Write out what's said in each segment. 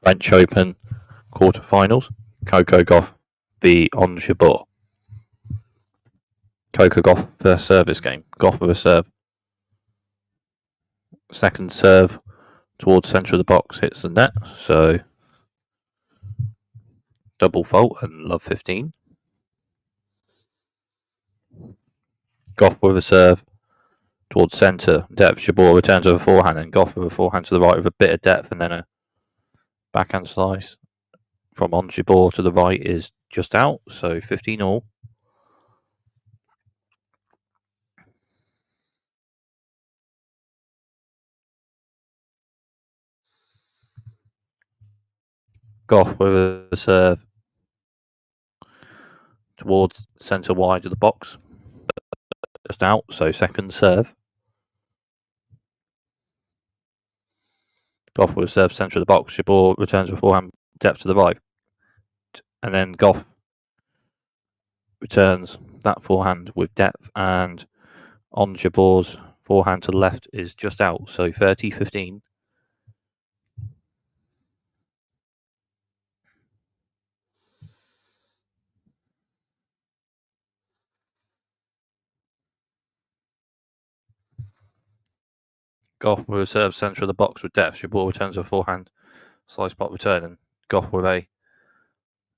French Open quarterfinals. Coco Gauff v Ons Jabeur. Coco Gauff first service game. Gauff with a serve. Second serve towards centre of the box hits the net. So double fault and love 15. Gauff with a serve towards centre. Depth. Jabeur returns with a forehand and Gauff with a forehand to the right with a bit of depth and then a backhand slice from Ons Jabeur to the right is just out. So 15 all. Gauff with a serve towards centre wide of the box. Just out, so second serve. Gauff with a serve centre of the box. Jabeur returns with forehand depth to the right. And then Gauff returns that forehand with depth and Ons Jabeur's forehand to the left is just out, so 30-15. Gauff with a serve centre of the box with depth. Jabeur returns a forehand slice spot return and Gauff with a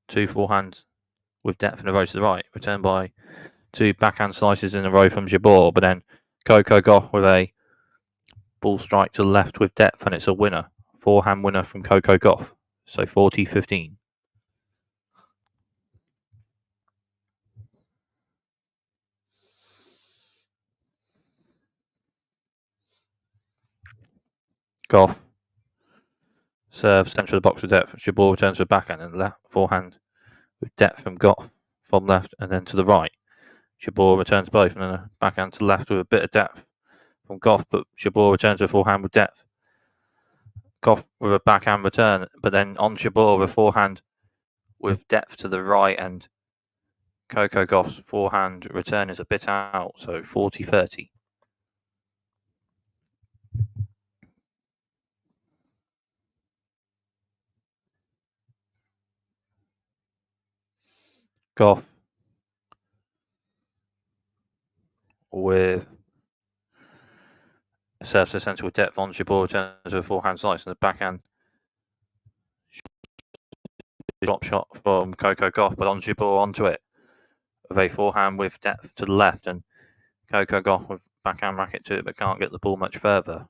two forehands with depth in a row to the right. Returned by two backhand slices in a row from Jabeur, but then Coco Gauff with a ball strike to the left with depth and it's a winner. Forehand winner from Coco Gauff. So 40-15. Gauff serve centre of the box with depth. Jabeur returns to a backhand and left forehand with depth from Gauff from left and then to the right. Jabeur returns both and then a backhand to the left with a bit of depth from Gauff, but Jabeur returns to a forehand with depth. Gauff with a backhand return, but then Ons Jabeur with a forehand with depth to the right and Coco Gauff's forehand return is a bit out, so 40-30. Gauff with a serve to centre with depth. Ons Jabeur returns with a forehand slice and the backhand drop shot from Coco Gauff, but Ons Jabeur onto it with a forehand with depth to the left and Coco Gauff with backhand racket to it but can't get the ball much further,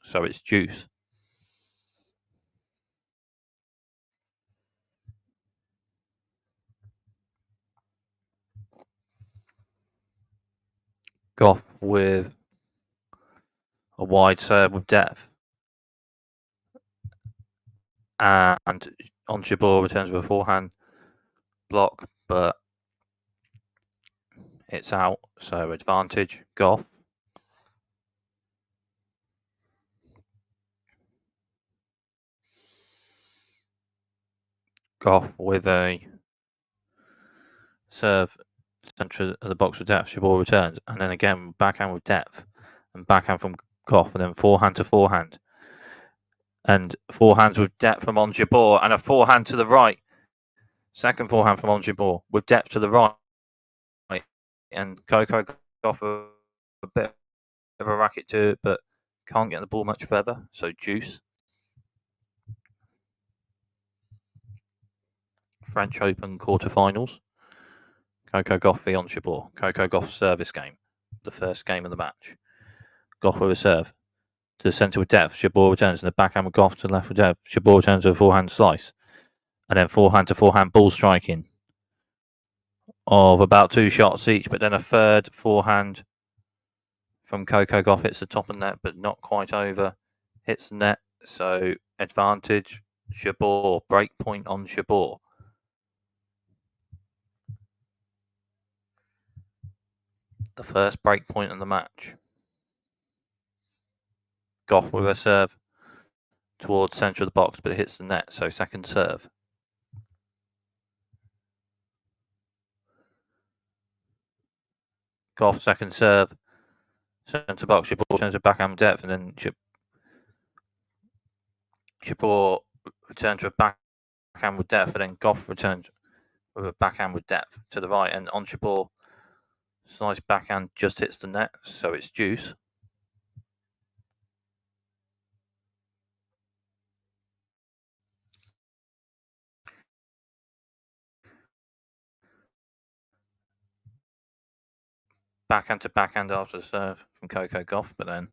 so it's deuce. Gauff with a wide serve with depth and Ons Jabeur returns with a forehand block, but it's out, so advantage Gauff. Gauff with a serve centre of the box with depth. Jabeur returns and then again backhand with depth and backhand from Gauff and then forehand to forehand and forehands with depth from Ons Jabeur and a forehand to the right. Second forehand from Ons Jabeur with depth to the right and Coco Gauff a bit of a racket to it but can't get the ball much further, so deuce. French Open quarterfinals. Coco Gauff v Ons Jabeur. Coco Gauff's service game, the first game of the match. Gauff with a serve to the centre with depth. Jabeur returns and the backhand with Gauff to the left with depth. Jabeur returns with a forehand slice and then forehand to forehand ball striking of about two shots each, but then a third forehand from Coco Gauff hits the top of the net but not quite over, hits the net, so advantage Jabeur. Break point on Jabeur. The first break point in the match. Gauff with a serve towards centre of the box, but it hits the net, so second serve. Gauff second serve, centre box. Jabeur turns to backhand depth, and then Jabeur return to a backhand with depth, and then Gauff returns with a backhand with depth to the right, and Ons Jabeur slice backhand just hits the net, so it's deuce. Backhand to backhand after the serve from Coco Gauff, but then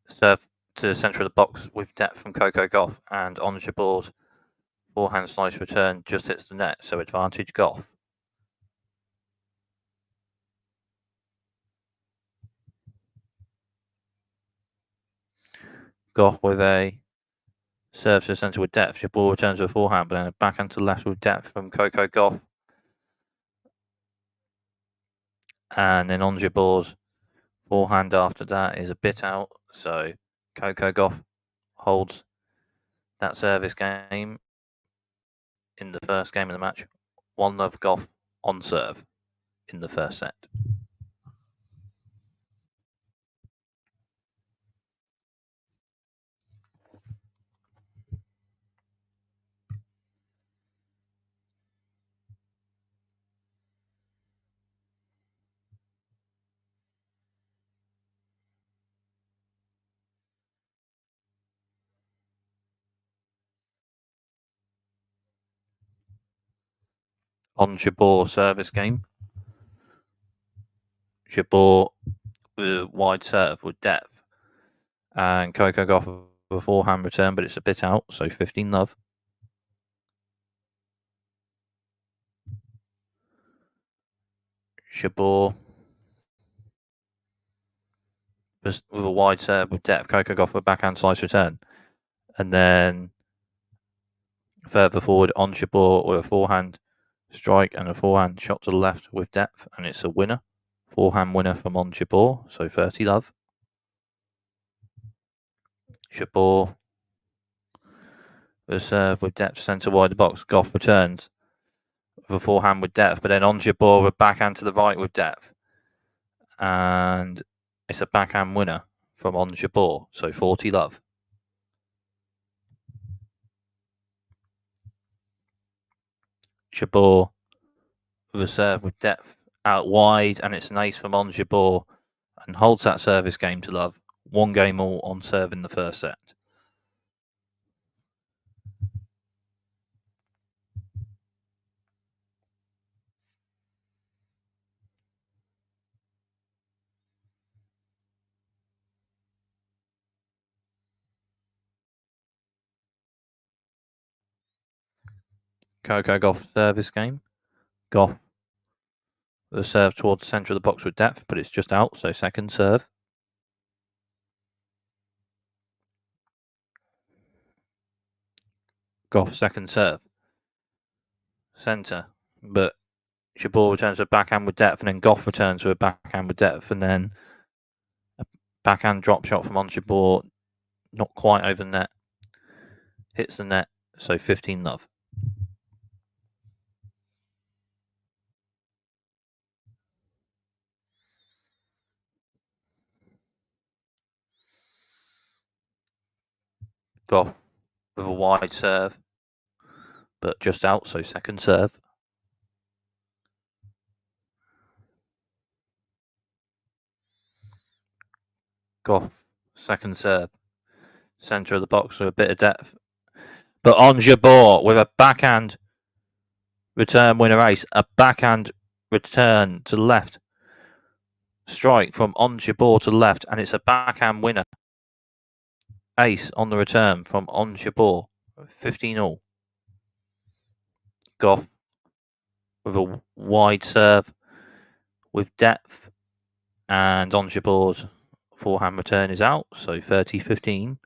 serve to the centre of the box with depth from Coco Gauff, and Ons Jabeur's forehand slice return just hits the net, so advantage Gauff. Gauff with a serve to the centre with depth. Jabeur returns with a forehand, but then a backhand to the left with depth from Coco Gauff. And then Ons Jabeur's forehand after that is a bit out, so Coco Gauff holds that service game in the first game of the match. 1-0 Gauff on serve in the first set. Ons Jabeur service game. Jabeur with a wide serve with depth, and Coco Gauff with a forehand return, but it's a bit out, so 15-0. Jabeur with a wide serve with depth, Coco Gauff with a backhand slice return, and then further forward Ons Jabeur with a forehand strike and a forehand shot to the left with depth, and it's a winner. Forehand winner from Ons Jabeur, so 30-0. Jabeur with a serve with depth centre wide the box. Gauff returns with a forehand with depth, but then Ons Jabeur with a backhand to the right with depth, and it's a backhand winner from Ons Jabeur, so 40-0. Jabeur with a serve with depth out wide, and it's an ace from Ons Jabeur, and holds that service game to love. 1 game all on serve in the first set. Coco Gauff service game. Gauff with a serve towards the centre of the box with depth, but it's just out, so second serve. Gauff second serve. Centre, but Jabeur returns to a backhand with depth, and then Gauff returns to a backhand with depth, and then a backhand drop shot from Ons Jabeur, not quite over the net. Hits the net, so 15-0. Gauff with a wide serve, but just out, so second serve. Gauff second serve. Centre of the box with a bit of depth. But Ons Jabeur with a backhand return winner ace. A backhand return to the left. Strike from Ons Jabeur to the left, and it's a backhand winner. Ace on the return from Ons Jabeur. 15-all. Gauff with a wide serve with depth, and Ons Jabeur's forehand return is out, so 30-15.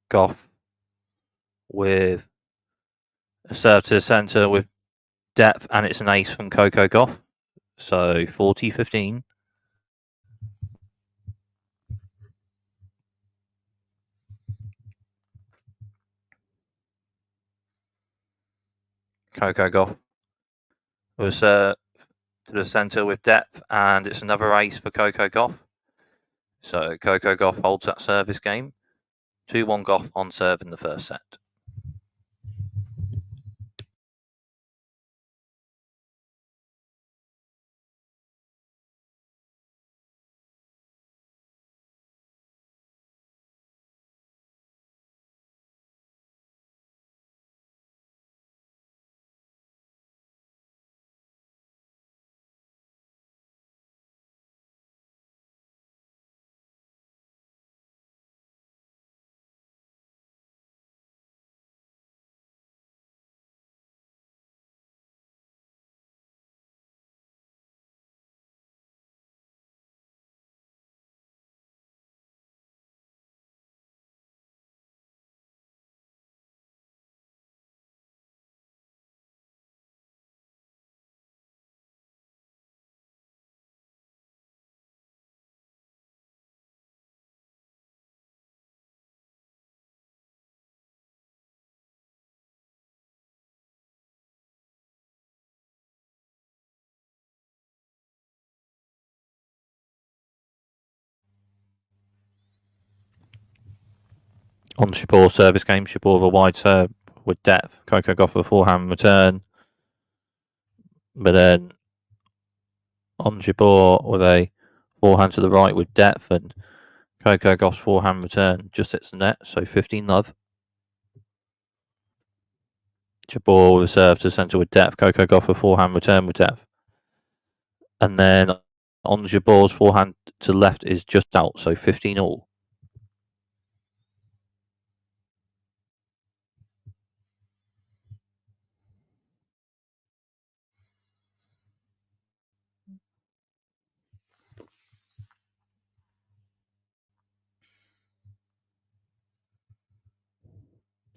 Gauff with a serve to the centre with depth, and it's an ace from Coco Gauff, so 40-15. Coco Gauff with a serve to the centre with depth, and it's another ace for Coco Gauff. So Coco Gauff holds that service game. 2-1 Gauff on serve in the first set. Ons Jabeur service game. Jabeur with a wide serve with depth. Coco Gauff with a forehand return. But then Ons Jabeur with a forehand to the right with depth, and Coco Gauff's forehand return just hits the net, so 15-love. Jabeur with a serve to the centre with depth. Coco Gauff with a forehand return with depth. And then Ons Jabeur's forehand to the left is just out, so 15-all.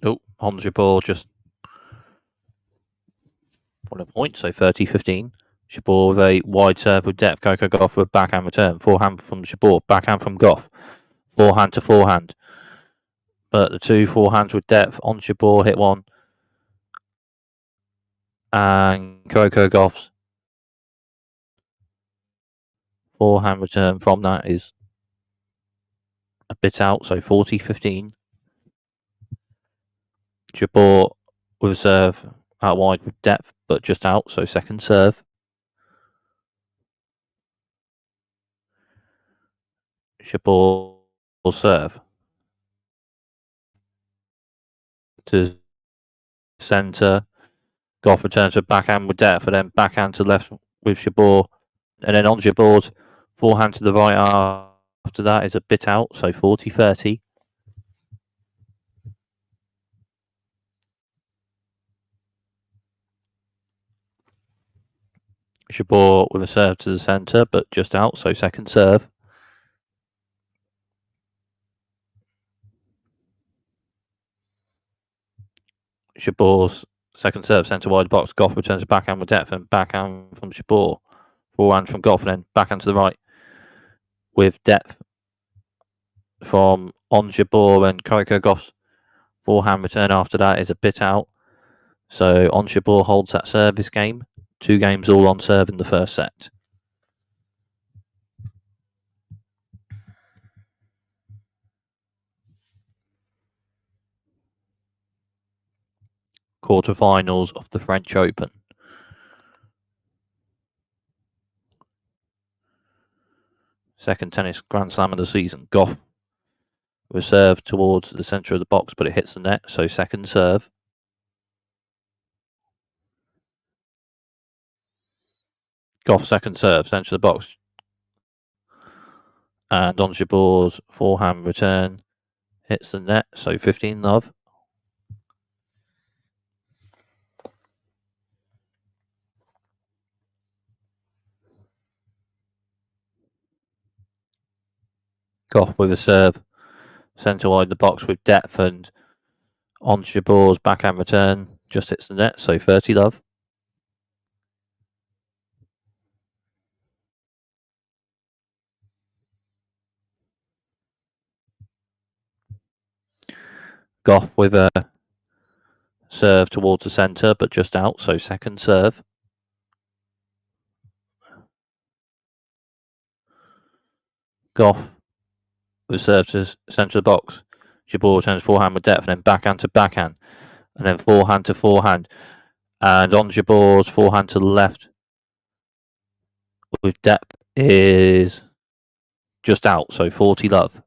Oh, Ons Jabeur just won a point, so 30-15. Jabeur with a wide serve with depth. Coco Gauff with a backhand return. Forehand from Jabeur, backhand from Gauff. Forehand to forehand. But the two forehands with depth. Ons Jabeur hit one. And Coco Gauff's forehand return from that is a bit out, so 40-15. Jabeur with a serve out wide with depth, but just out, so second serve. Jabeur will serve to centre. Gauff returns to backhand with depth, and then backhand to left with Jabeur. And then on Jabeur's forehand to the right after that is a bit out, so 40-30. Jabeur with a serve to the centre, but just out, so second serve. Jabeur's second serve, centre wide box. Gauff returns to backhand with depth, and backhand from Jabeur. Forehand from Gauff, and then backhand to the right with depth from Ons Jabeur, and Coco Gauff's forehand return after that is a bit out. So Ons Jabeur holds that service game. 2 games all on serve in the first set. Quarterfinals of the French Open. Second tennis Grand Slam of the season. Gauff was served towards the centre of the box, but it hits the net, so second serve. Gauff second serve, centre of the box. And Ons Jabeur's forehand return hits the net, so 15-love. Gauff with a serve, centre wide the box with depth, and Ons Jabeur's backhand return just hits the net, so 30-love. Gauff with a serve towards the centre, but just out, so second serve. Gauff with serve to centre of the box. Jabeur returns forehand with depth, and then backhand to backhand, and then forehand to forehand. And Ons Jabeur's forehand to the left with depth is just out, so 40 love.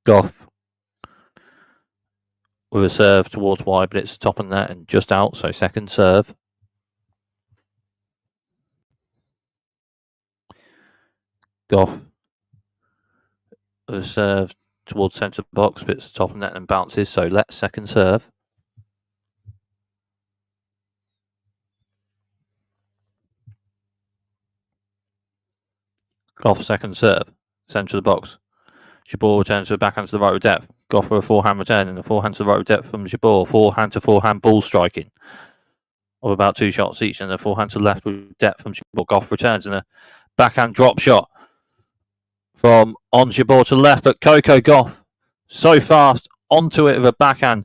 Gauff with a serve towards wide, but it's top of the net and just out, so second serve. Gauff with a serve towards centre box, but it's top of the net and bounces, so let's second serve. Gauff second serve, centre of the box. Jabeur returns to the backhand to the right with depth. Gauff with a forehand return and a forehand to the right with depth from Jabeur. Forehand to forehand ball striking of about 2 shots each, and a forehand to the left with depth from Jabeur. Gauff returns and a backhand drop shot from Ons Jabeur to the left, but Coco Gauff so fast onto it with a backhand,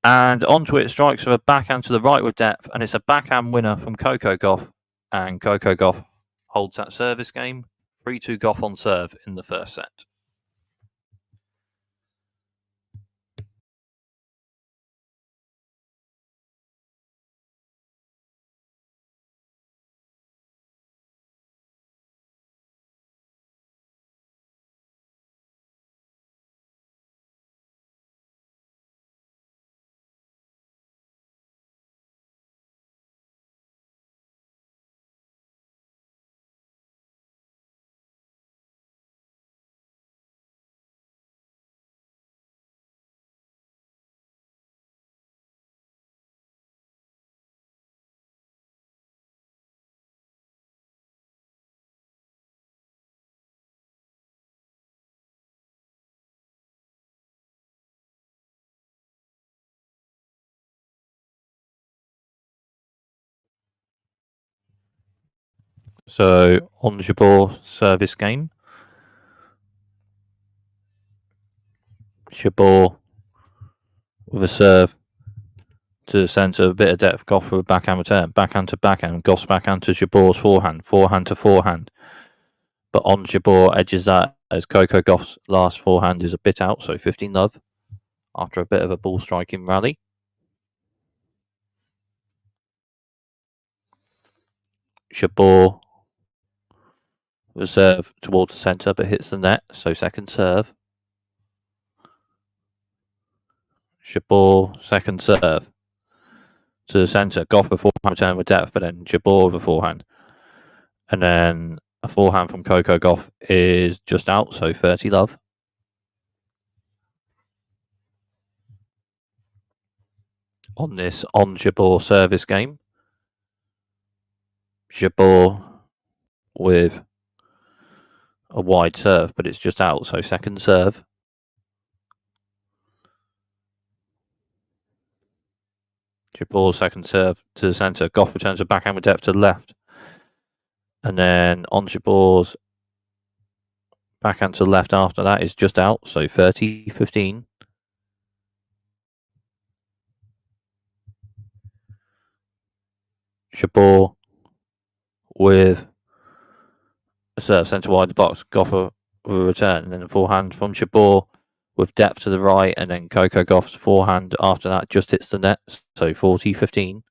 and onto it strikes with a backhand to the right with depth, and it's a backhand winner from Coco Gauff, and Coco Gauff holds that service game. 3-2 Gauff on serve in the first set. So Ons Jabeur service game. Jabeur with a serve to the centre, a bit of depth. Gauff with a backhand return, backhand to backhand. Gauff's backhand to Jabeur's forehand, forehand to forehand. But Ons Jabeur edges that as Coco Gauff's last forehand is a bit out, so 15 love after a bit of a ball striking rally. Jabeur with a serve towards the centre, but hits the net, so second serve. Jabeur second serve to the centre. Gauff with forehand return with depth, but then Jabeur with a forehand. And then a forehand from Coco Gauff is just out, so 30 love. On this Ons Jabeur service game. Jabeur with a wide serve, but it's just out, so second serve. Jabeur's second serve to the centre. Gauff returns a backhand with depth to the left. And then Ons Jabeur's backhand to the left after that is just out, so 30-15. Jabeur with a serve centre wide the box. Gauff with a return, and then a forehand from Jabeur with depth to the right, and then Coco Gauff's forehand after that just hits the net, so 40-15.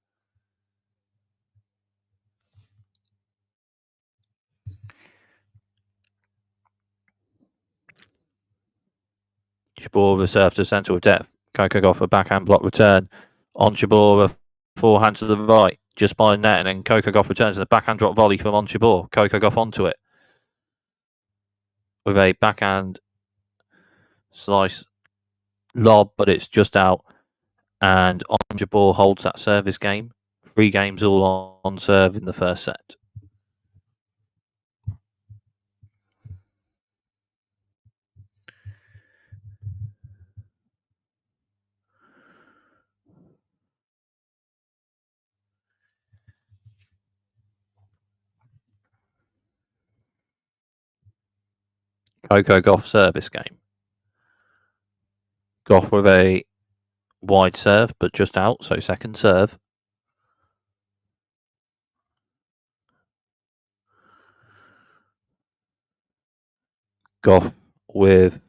Jabeur with a serve to the centre with depth. Coco Gauff a backhand block return. Ons Jabeur with a forehand to the right, just by the net, and then Coco Gauff returns and a backhand drop volley from Ons Jabeur. Coco Gauff onto it with a backhand slice lob, but it's just out, and Ons Jabeur holds that service game. 3 games all on serve in the first set. Coco Gauff service game. Gauff with a wide serve, but just out, so second serve. Gauff with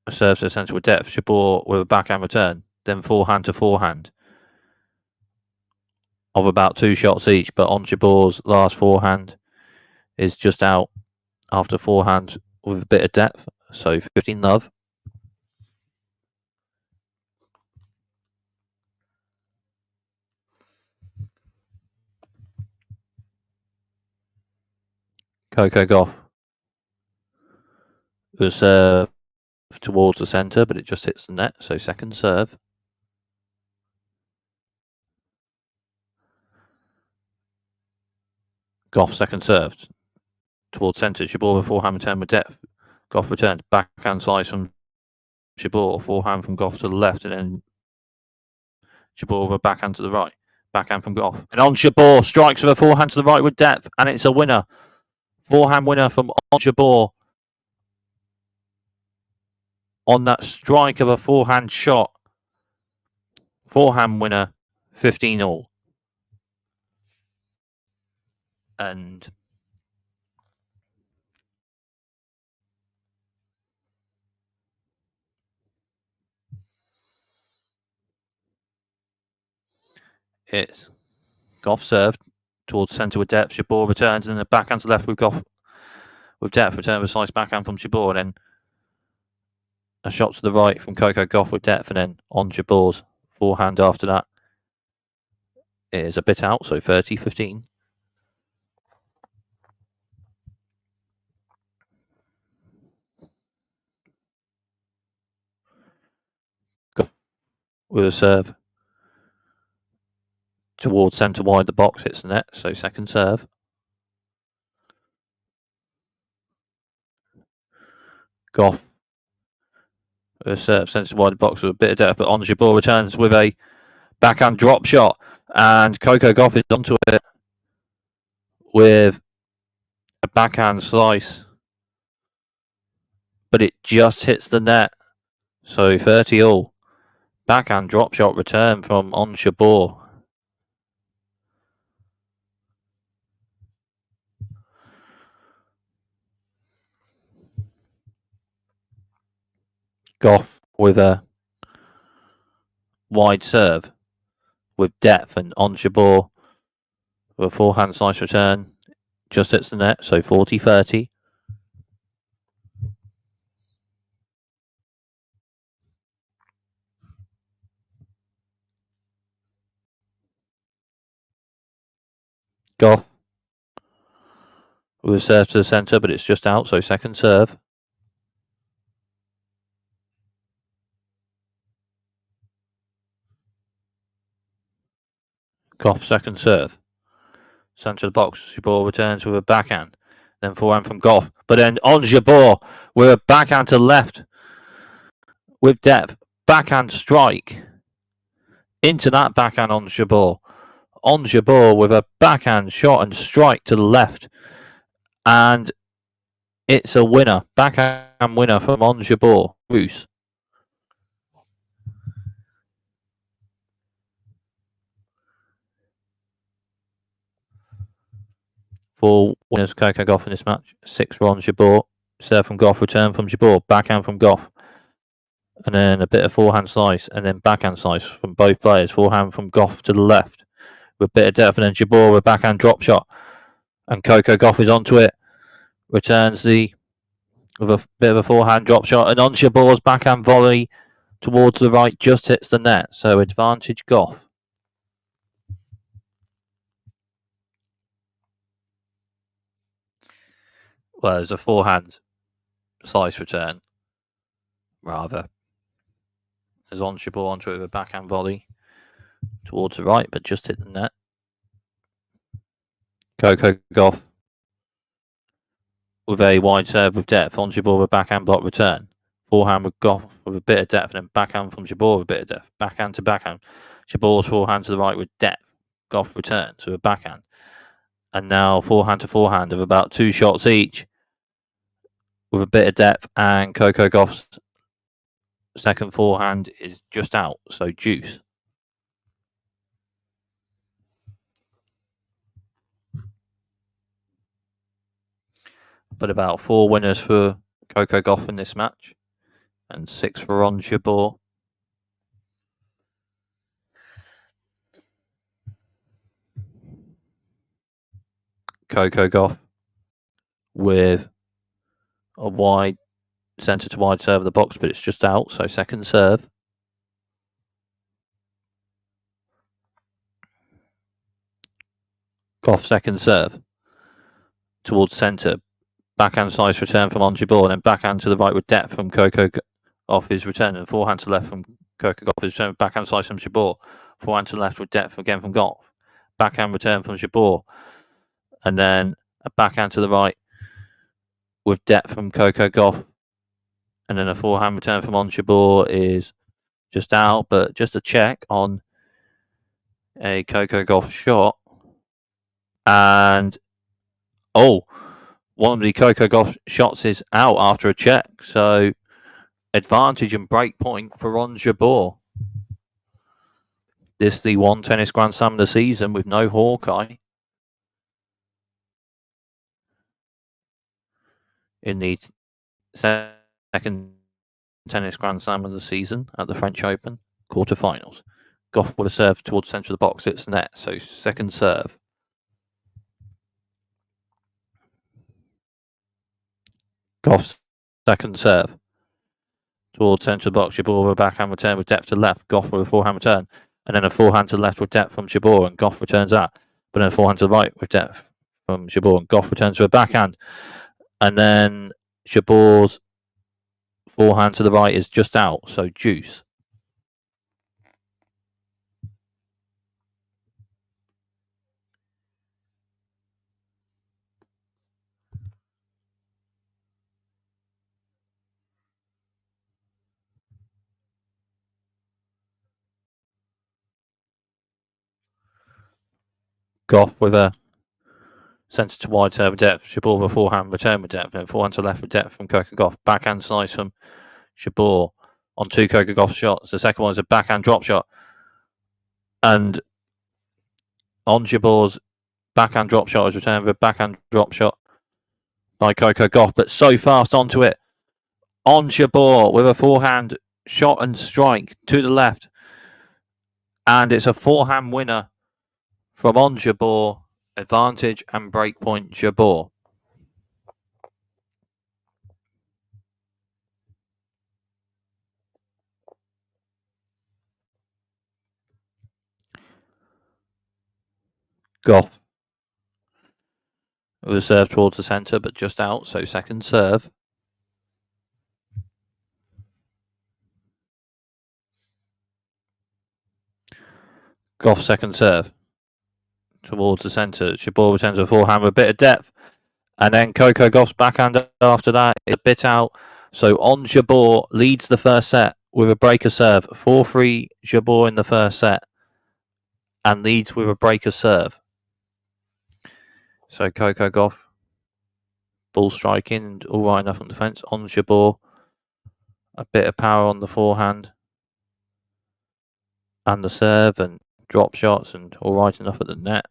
a serve to the centre with depth. Jabeur with a backhand return, then forehand to forehand of about 2 shots each, but Ons Jabeur's last forehand is just out after forehand with a bit of depth, so 15-love. Coco Gauff with a serve towards the centre, but it just hits the net, so second serve. Gauff second serve towards centre. Jabeur with forehand return with depth. Gauff returned. Backhand slice from Jabeur. Forehand from Gauff to the left, and then Jabeur with a backhand to the right. Backhand from Gauff. And Ons Jabeur strikes with a forehand to the right with depth, and it's a winner. Forehand winner from Ons Jabeur on that strike of a forehand shot. Forehand winner, 15-all. And it's Gauff served towards centre with depth. Jabeur returns, and then the backhand to left with Gauff with depth. Return with a slice backhand from Jabeur, and then a shot to the right from Coco Gauff with depth, and then on Jabeur's forehand after that. It is a bit out, so 30-15. Gauff with a serve towards centre wide, the box hits the net, so second serve. Gauff with a serve centre wide, the box with a bit of depth, but Ons Jabeur returns with a backhand drop shot, and Coco Gauff is onto it with a backhand slice, but it just hits the net, so 30-all. Backhand drop shot return from Ons Jabeur. Gauff with a wide serve with depth, and Ons Jabeur with a forehand slice return just hits the net, so 40-30. Gauff with a serve to the centre, but it's just out, so second serve. Gauff second serve. Centre of the box. Jabeur returns with a backhand. Then forehand from Gauff. But then Ons Jabeur with a backhand to left with depth. Backhand strike into that backhand on Jabeur. Ons Jabeur with a backhand shot and strike to the left. And it's a winner. Backhand winner from Ons Jabeur. Bruce. For winners, Coco Gauff in this match. 6 for Ons Jabeur. Serve from Gauff, return from Jabeur. Backhand from Gauff. And then a bit of forehand slice, and then backhand slice from both players. Forehand from Gauff to the left with a bit of depth, and then Jabeur with a backhand drop shot. And Coco Gauff is onto it. Returns with a bit of a forehand drop shot, and on Jabeur's backhand volley towards the right just hits the net. So advantage Gauff. Well, there's a forehand slice return, rather. As Ons Jabeur onto it with a backhand volley towards the right, but just hit the net. Coco Gauff with a wide serve with depth. Ons Jabeur with a backhand block return. Forehand with Gauff with a bit of depth, and then backhand from Jabeur with a bit of depth. Backhand to backhand. Jabeur's forehand to the right with depth. Gauff returns with a backhand. And now forehand to forehand of about 2 shots each. with a bit of depth, and Coco Gauff's second forehand is just out, so deuce. But about 4 winners for Coco Gauff in this match, and 6 for Ons Jabeur. Coco Gauff with a wide centre to wide serve of the box, but it's just out, so second serve. Gauff second serve towards centre. Backhand slice return from Ons Jabeur, and then backhand to the right with depth from Coco Gauff his return, and forehand to left from Coco Gauff his return. Backhand slice from Jabeur. Forehand to left with depth again from Gauff. Backhand return from Jabeur, and then a backhand to the right with depth from Coco Gauff, and then a forehand return from Ons Jabeur is just out, but just a check on a Coco Gauff shot, and one of the Coco Gauff shots is out after a check, so advantage and break point for Ons Jabeur. This is the one tennis Grand Slam of the season with no Hawkeye in the second tennis Grand Slam of the season at the French Open quarterfinals. Gauff with a serve towards the centre of the box, it's net, so second serve. Gauff's second serve towards centre of the box. Jabeur with a backhand return with depth to left. Gauff with a forehand return, and then a forehand to the left with depth from Jabeur, and Gauff returns that. But then a forehand to the right with depth from Jabeur, and Gauff returns to a backhand, and then Jabeur's forehand to the right is just out, so deuce. Gauff with a centre to wide serve with depth. Jabeur with a forehand return with depth, and forehand to left with depth from Coco Gauff. Backhand slice from Jabeur on 2 Coco Gauff shots. The second one is a backhand drop shot, and Ons Jabeur's backhand drop shot is returned with a backhand drop shot by Coco Gauff, but so fast onto it. Ons Jabeur with a forehand shot and strike to the left, and it's a forehand winner from Ons Jabeur. Advantage and breakpoint Jabeur. Gauff with a serve towards the centre, but just out, so second serve. Gauff second serve towards the centre. Jabeur returns a forehand with a bit of depth, and then Coco Gauff's backhand after that is a bit out. So Ons Jabeur leads the first set with a breaker serve. 4-3 Jabeur in the first set, and leads with a breaker serve. So Coco Gauff ball striking and all right enough on defence. Ons Jabeur a bit of power on the forehand and the serve and drop shots and all right enough at the net.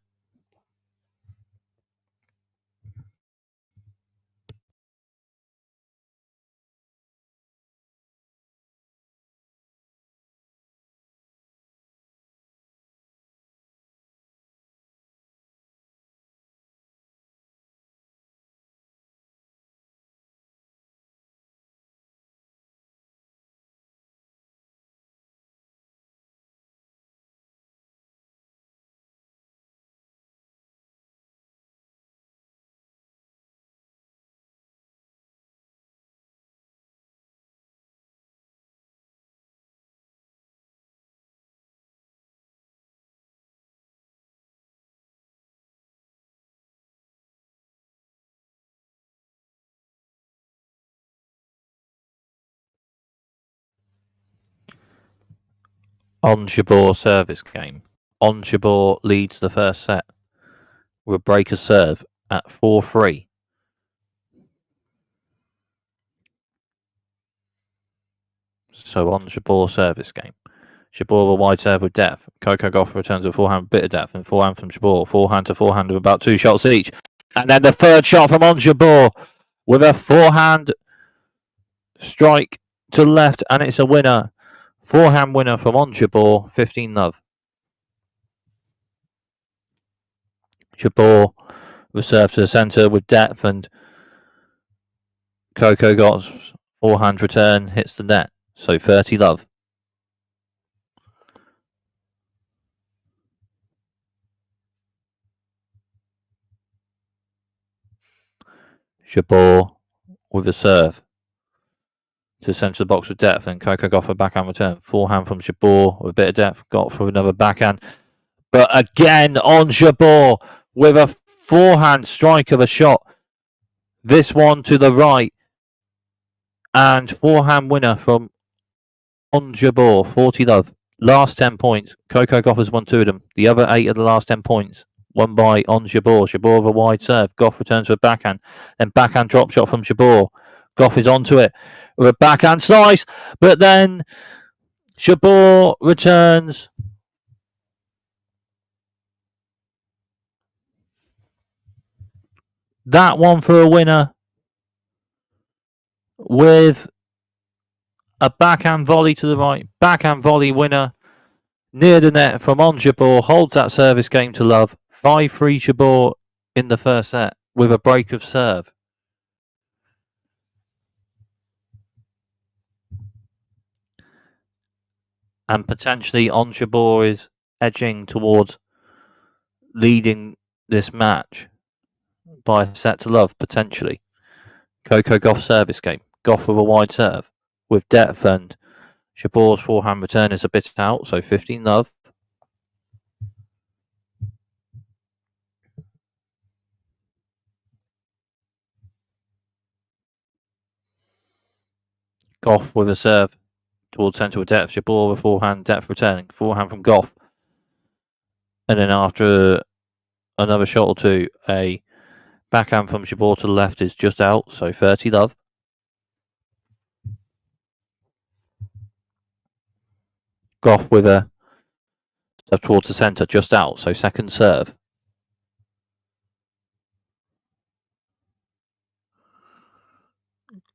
Ons Jabeur service game. Ons Jabeur leads the first set with a breaker serve at 4-3. So Ons Jabeur service game. Jabeur with a wide serve with depth. Coco Gauff returns a forehand, bit of depth, and forehand from Jabeur. Forehand to forehand of about 2 shots each. And then the third shot from Ons Jabeur with a forehand strike to left, and it's a winner. Forehand winner from Ons Jabeur, 15 love. Jabeur with serve to the centre with depth, and Coco Gauff's forehand return hits the net. So 30 love. Jabeur with a serve to centre the box with depth, and Coco Gauff a backhand return. Forehand from Jabeur with a bit of depth. Got for another backhand. But again, Ons Jabeur with a forehand strike of a shot. This one to the right. And forehand winner from Ons Jabeur, 40 love. Last 10 points. Coco Gauff has won 2 of them. The other 8 of the last 10 points won by Ons Jabeur. Jabeur with a wide serve. Gauff returns to a backhand. Then backhand drop shot from Jabeur. Gauff is onto it with a backhand slice. But then Jabeur returns. That one for a winner with a backhand volley to the right. Backhand volley winner near the net from Ons Jabeur. Holds that service game to love. 5-3 Jabeur in the first set with a break of serve. And potentially Ons Jabeur is edging towards leading this match by a set to love, potentially. Coco Gauff service game. Gauff with a wide serve with depth, and Jabeur's forehand return is a bit out, so 15 love. Gauff with a serve towards centre with depth. Jabeur with forehand, depth returning. Forehand from Gauff. And then after another shot or two, a backhand from Jabeur to the left is just out, so 30 love. Gauff with a serve towards the centre, just out, so second serve.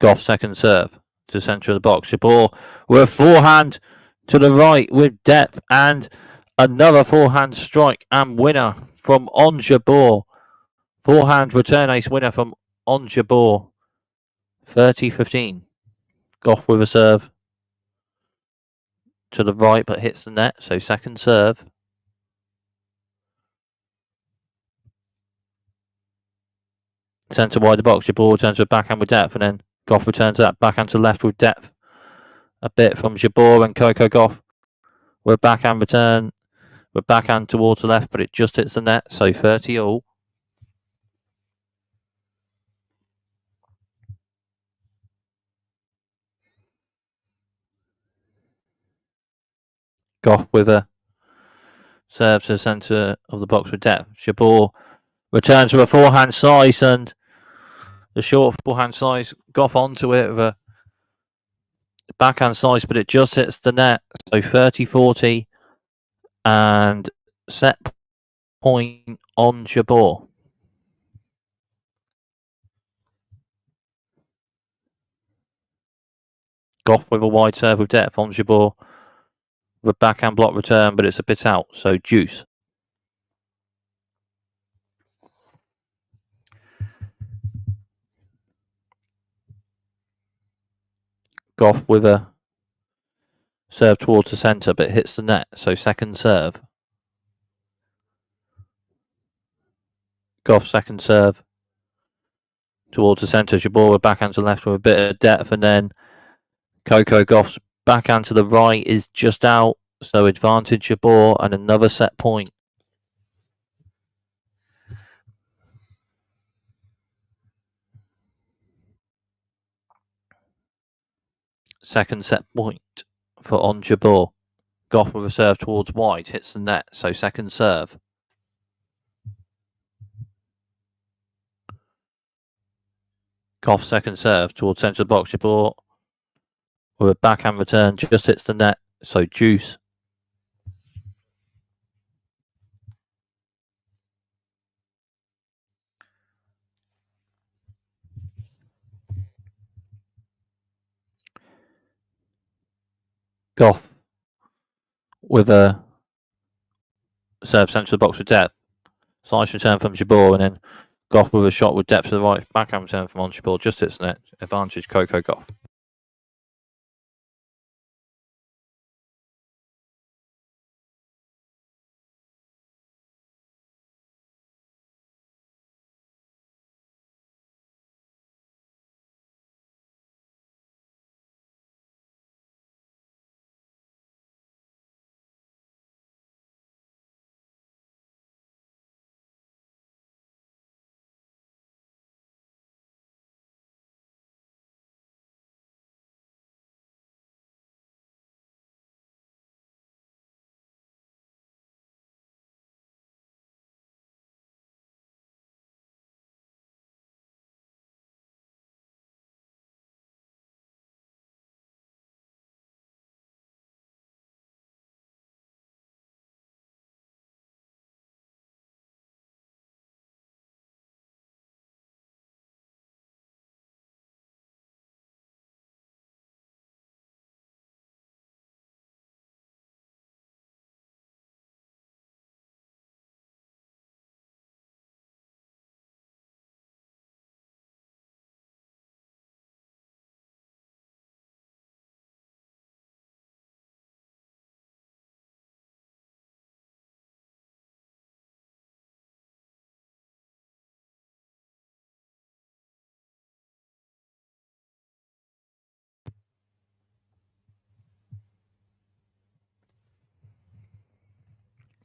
Gauff second serve to centre of the box. Jabeur with a forehand to the right with depth, and another forehand strike and winner from Ons Jabeur. Forehand return ace winner from Ons Jabeur. 30-15. Gauff with a serve to the right but hits the net, so second serve. Centre wide the box. Jabeur returns to a backhand with depth, and then Gauff returns that backhand to left with depth. A bit from Jabeur and Coco Gauff with backhand return, with backhand towards the left, but it just hits the net, so 30 all. Gauff with a serve to the centre of the box with depth. Jabeur returns with a forehand slice, and the short forehand slice, Gauff onto it with a backhand slice, but it just hits the net, so 30-40, and set point on Jabeur. Gauff with a wide serve with depth on Jabeur with a backhand block return, but it's a bit out, so deuce. Gauff with a serve towards the centre, but hits the net, so second serve. Gauff second serve towards the centre. Jabeur with backhand to the left with a bit of depth, and then Coco Gauff's backhand to the right is just out, so advantage Jabeur and another set point. Second set point for Ons Jabeur. Gauff with a serve towards wide, hits the net, so second serve. Gauff second serve towards centre of the box. Jabeur with a backhand return, just hits the net, so deuce. Gauff with a serve centre of the box with depth. Slice return from Jabeur, and then Gauff with a shot with depth to the right. Backhand return from Ons Jabeur, just hits the net. Advantage Coco Gauff.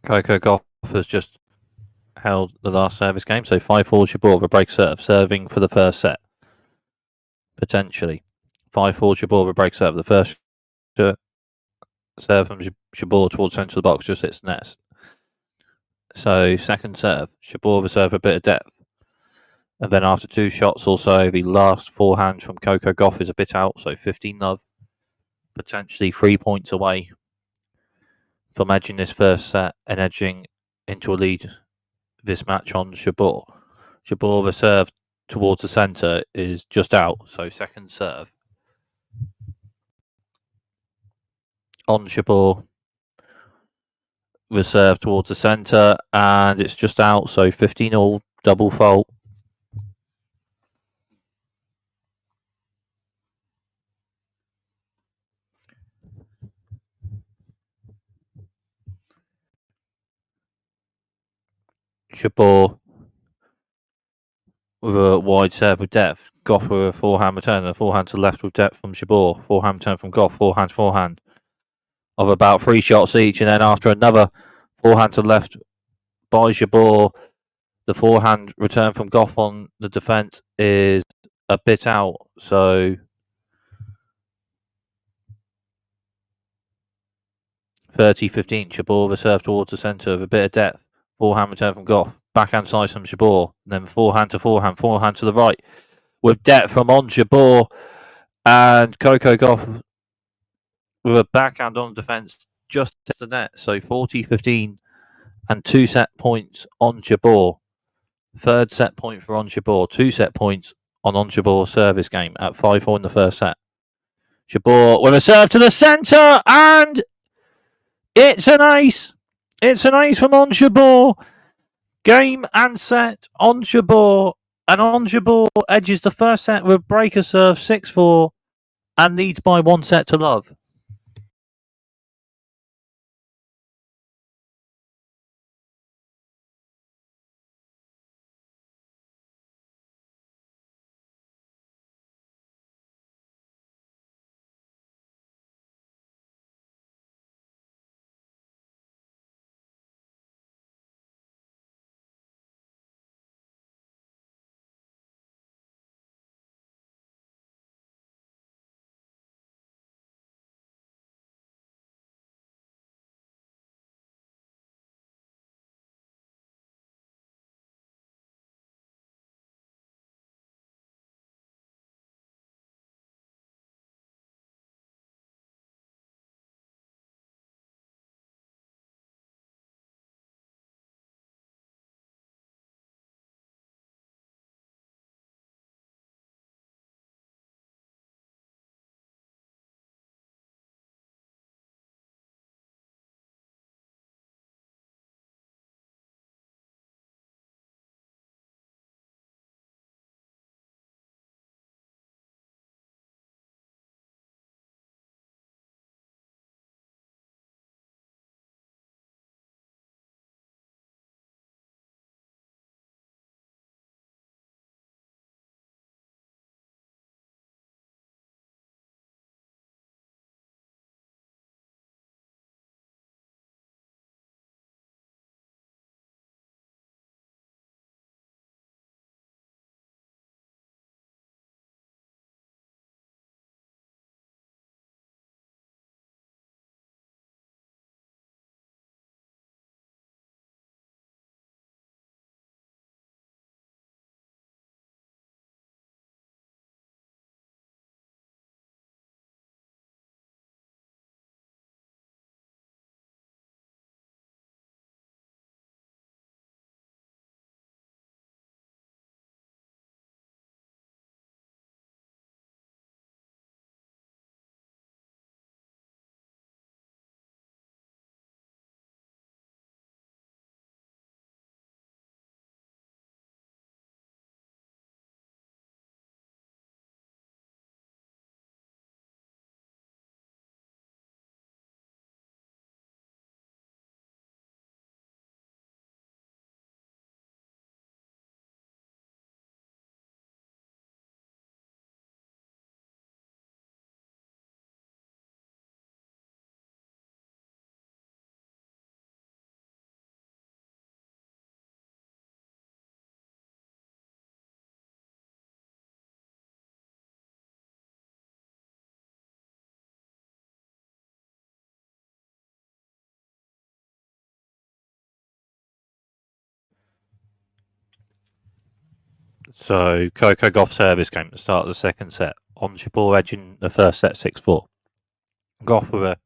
Coco Gauff has just held the last service game, so 5-4 Jabeur with a break serve, serving for the first set. Potentially. 5-4 Jabeur with a break serve. The first serve from Jabeur towards centre of the box just hits the net. So second serve, Jabeur with a serve a bit of depth. And then after two shots also, the last forehand from Coco Gauff is a bit out, so 15-love. Potentially 3 points away from edging this first set and edging into a lead this match on Jabeur. Jabeur, the serve towards the centre is just out, so second serve on Jabeur. The serve towards the centre, and it's just out, so 15-all, double fault. Jabeur with a wide serve with depth. Gauff with a forehand return, and a forehand to left with depth from Jabeur. Forehand return from Gauff, forehand of about 3 shots each, and then after another forehand to left by Jabeur, the forehand return from Gauff on the defence is a bit out, so 30-15. Jabeur the serve towards the centre with a bit of depth. Forehand return from Gauff. Backhand slice from Jabeur. Then forehand to the right. With depth from Ons Jabeur. And Coco Gauff with a backhand on defence just hits the net. So 40-15 and 2 set points on Jabeur. Third set point for Ons Jabeur. 2 set points on Ons Jabeur's service game at 5-4 in the first set. Jabeur with a serve to the centre, and it's an ace. It's an ace from Ons Jabeur. Game and set on Jabeur, and Ons Jabeur edges the first set with a breaker serve 6-4 and leads by 1 set to love. So Coco Gauff service game at the start of the second set. Ons Jabeur edging the first set 6-4. Gauff with a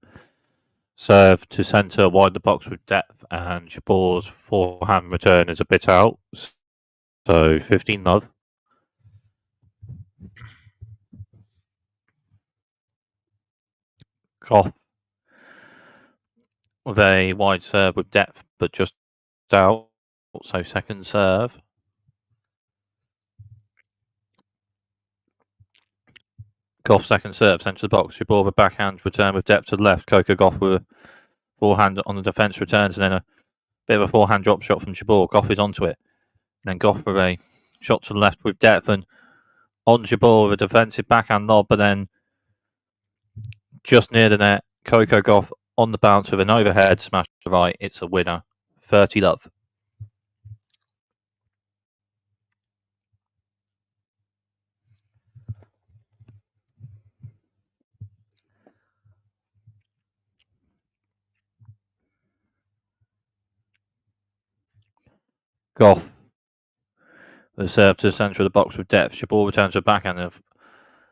serve to centre wide the box with depth, and Jabeur's forehand return is a bit out. So 15 love. Gauff with a wide serve with depth, but just out. So second serve. Gauff second serve, centre the box. Jabeur with a backhand return with depth to the left. Coco Gauff with a forehand on the defence returns, and then a bit of a forehand drop shot from Jabeur. Gauff is onto it. And then Gauff with a shot to the left with depth, and Ons Jabeur with a defensive backhand lob, but then just near the net, Coco Gauff on the bounce with an overhead smash to the right. It's a winner. 30 love. Gauff the serve to the centre of the box with depth. Jabeur returns to the backhand and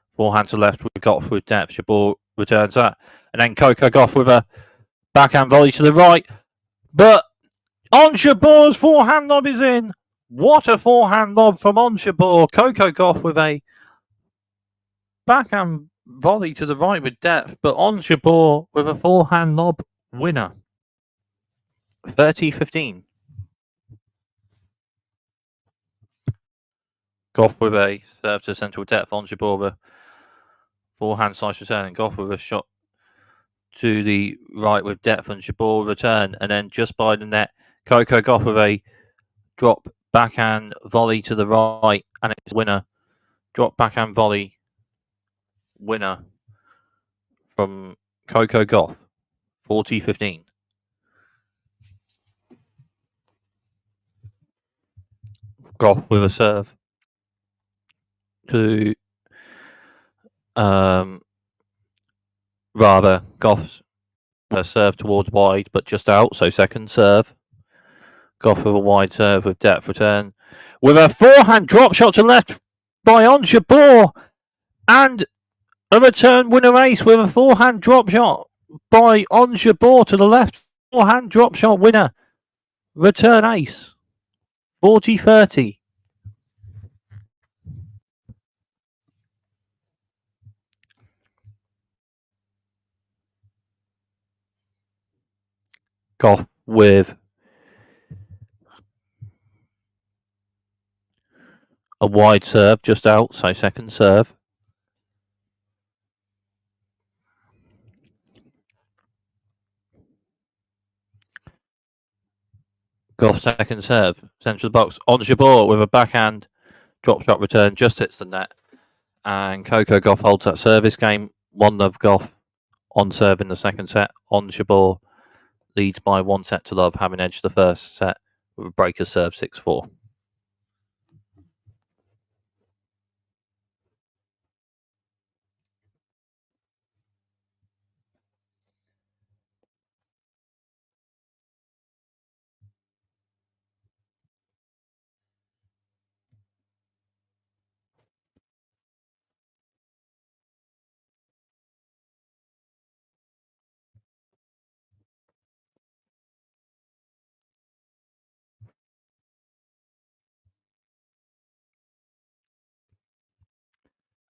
forehand to left with Gauff with depth. Jabeur returns that. And then Coco Gauff with a backhand volley to the right. But Ons Jabeur's forehand lob is in. What a forehand lob from Ons Jabeur. Coco Gauff with a backhand volley to the right with depth. But Ons Jabeur with a forehand lob winner. 30-15. Gauff with a serve to central depth. Ons Jabeur with a forehand slice return. And Gauff with a shot to the right with depth. And Jabeur return. And then just by the net, Coco Gauff with a drop backhand volley to the right. And it's winner. Drop backhand volley winner from Coco Gauff. 40-15. Gauff with a serve to Gauff's serve towards wide, but just out. So second serve. Gauff with a wide serve with depth return with a forehand drop shot to left by Ons Jabeur, and a return winner ace with a forehand drop shot by Ons Jabeur to the left. Forehand drop shot winner. Return ace. 40-30. Gauff with a wide serve just out, so second serve. Gauff second serve, centre of the box. Ons Jabeur with a backhand drop shot return, just hits the net. And Coco Gauff holds that service game. 1-love Gauff on serve in the second set. Ons Jabeur leads by 1-0, having edged the first set with a breaker serve 6-4.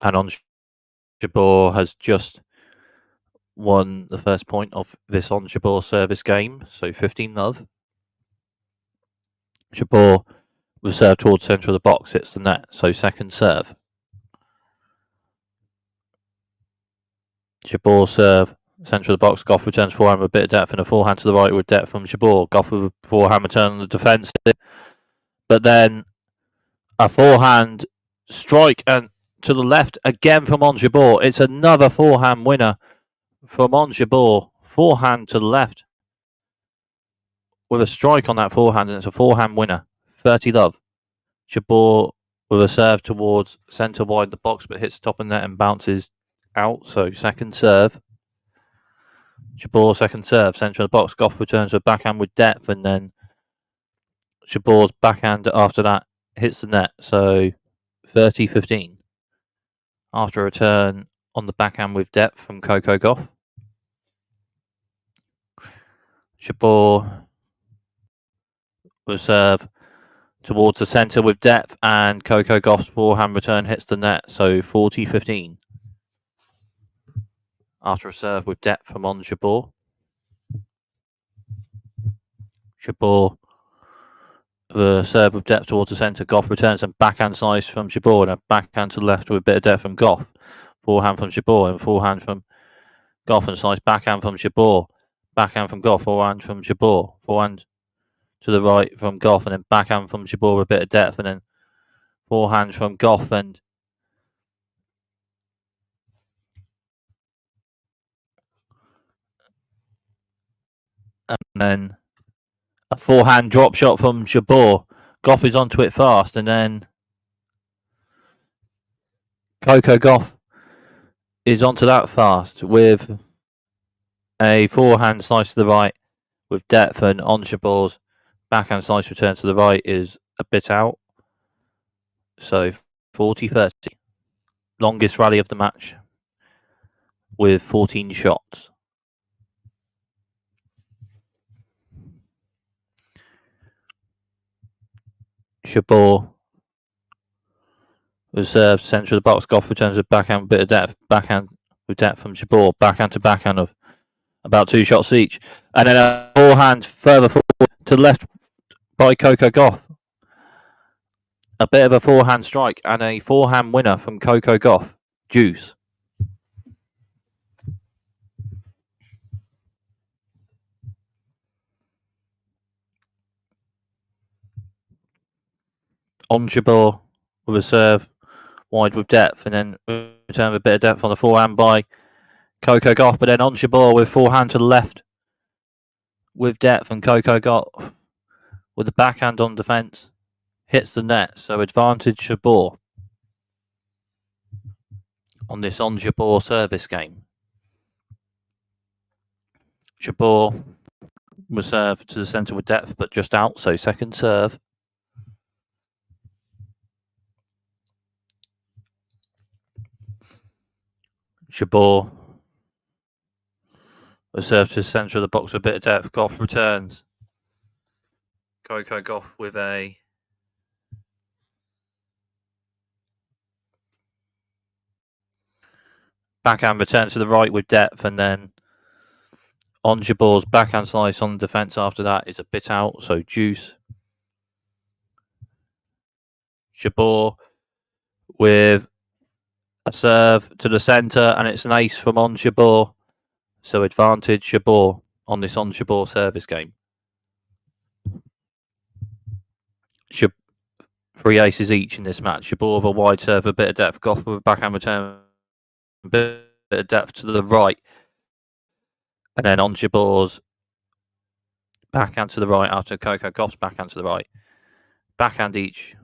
And Ons Jabeur has just won the first point of this Ons Jabeur service game, so 15-love. Jabeur with serve towards centre of the box, hits the net, so second serve. Jabeur serve, centre of the box. Gauff returns forehand with a bit of depth and a forehand to the right with depth from Jabeur. Gauff with a forehand return on the defence, but then a forehand strike and to the left again from Ons Jabeur. It's another forehand winner from Ons Jabeur. Forehand to the left with a strike on that forehand, and it's a forehand winner. 30-love. Jabeur with a serve towards centre wide the box, but hits the top of the net and bounces out. So second serve. Jabeur second serve, centre of the box. Gauff returns to a backhand with depth, and then Jabeur's backhand after that hits the net. So 30-15 after a return on the backhand with depth from Coco Gauff. Jabeur will serve towards the centre with depth, and Coco Gauff's forehand return hits the net, so 40-15 after a serve with depth from Ons Jabeur. Jabeur, the serve with depth towards the centre. Gauff returns and backhand slice from Jabeur, and a backhand to the left with a bit of depth from Gauff. Forehand from Jabeur, and forehand from Gauff, and slice backhand from Jabeur. Backhand from Gauff, forehand from Jabeur. Forehand to the right from Gauff, and then backhand from Jabeur with a bit of depth, and then forehand from Gauff, and then a forehand drop shot from Jabeur. Gauff is onto it fast, and then Coco Gauff is onto that fast with a forehand slice to the right with depth, and Ons Jabeur's backhand slice return to the right is a bit out. So 40-30. Longest rally of the match with 14 shots. Jabeur was served centre of the box. Gauff returns with backhand with a bit of depth. Backhand with depth from Jabeur. Backhand to backhand of about 2 shots each. And then a forehand further forward to the left by Coco Gauff. A bit of a forehand strike and a forehand winner from Coco Gauff. Juice. Ons Jabeur with a serve wide with depth, and then return with a bit of depth on the forehand by Coco Gauff, but then Ons Jabeur with forehand to the left with depth, and Coco Gauff with the backhand on defence hits the net, so advantage Jabeur on this Ons Jabeur service game. Jabeur was served to the centre with depth, but just out, so second serve. Jabeur was served to the centre of the box with a bit of depth. Gauff returns. Coco Gauff with a backhand return to the right with depth, and then Ons Jabeur's backhand slice on defence after that is a bit out, so juice. Jabeur with a serve to the centre, and it's an ace from Ons Jabeur, so advantage Jabeur on this Ons Jabeur service game. 3 aces each in this match. Jabeur with a wide serve, a bit of depth. Gauff with a backhand return, a bit of depth to the right. And then Ons Jabeur's backhand to the right after Coco Gauff's backhand to the right. Backhand each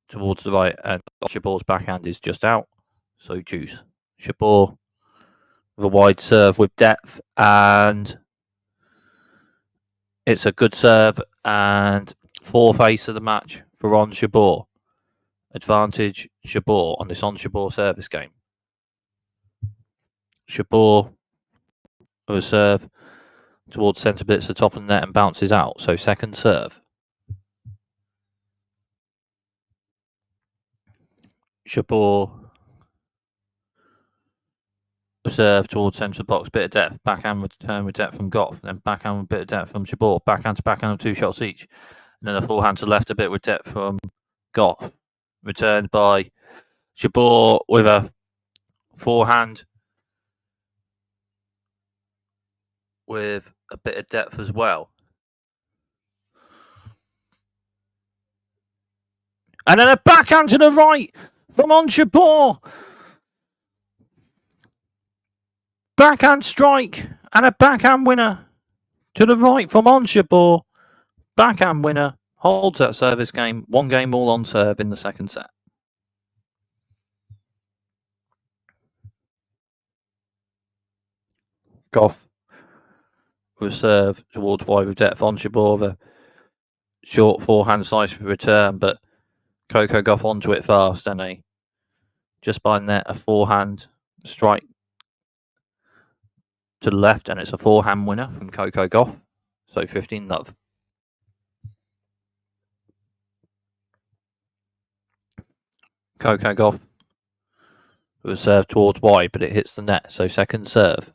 towards the right, and Ons Jabeur's backhand is just out. So juice. Jabeur with a wide serve with depth, and it's a good serve, and 4th ace of the match for Ons Jabeur. Advantage Jabeur on this Ons Jabeur service game. Jabeur with a serve towards centre bits the top of the net and bounces out. So second serve. Jabeur serve towards centre of the box, bit of depth, backhand return with depth from Gauff, then backhand with a bit of depth from Jabeur, backhand to backhand of 2 shots each, and then a forehand to left a bit with depth from Gauff. Returned by Jabeur with a forehand with a bit of depth as well. And then a backhand to the right from Ons Jabeur. Backhand strike and a backhand winner to the right from Ons Jabeur. Backhand winner holds that service game. 1 game all on serve in the second set. Gauff with serve towards wide with depth. Ons Jabeur with a short forehand slice for return, but Coco Gauff onto it fast, and just by net, a forehand strike to the left, and it's a forehand winner from Coco Gauff. So 15-love. Coco Gauff with a serve towards wide, but it hits the net. So second serve.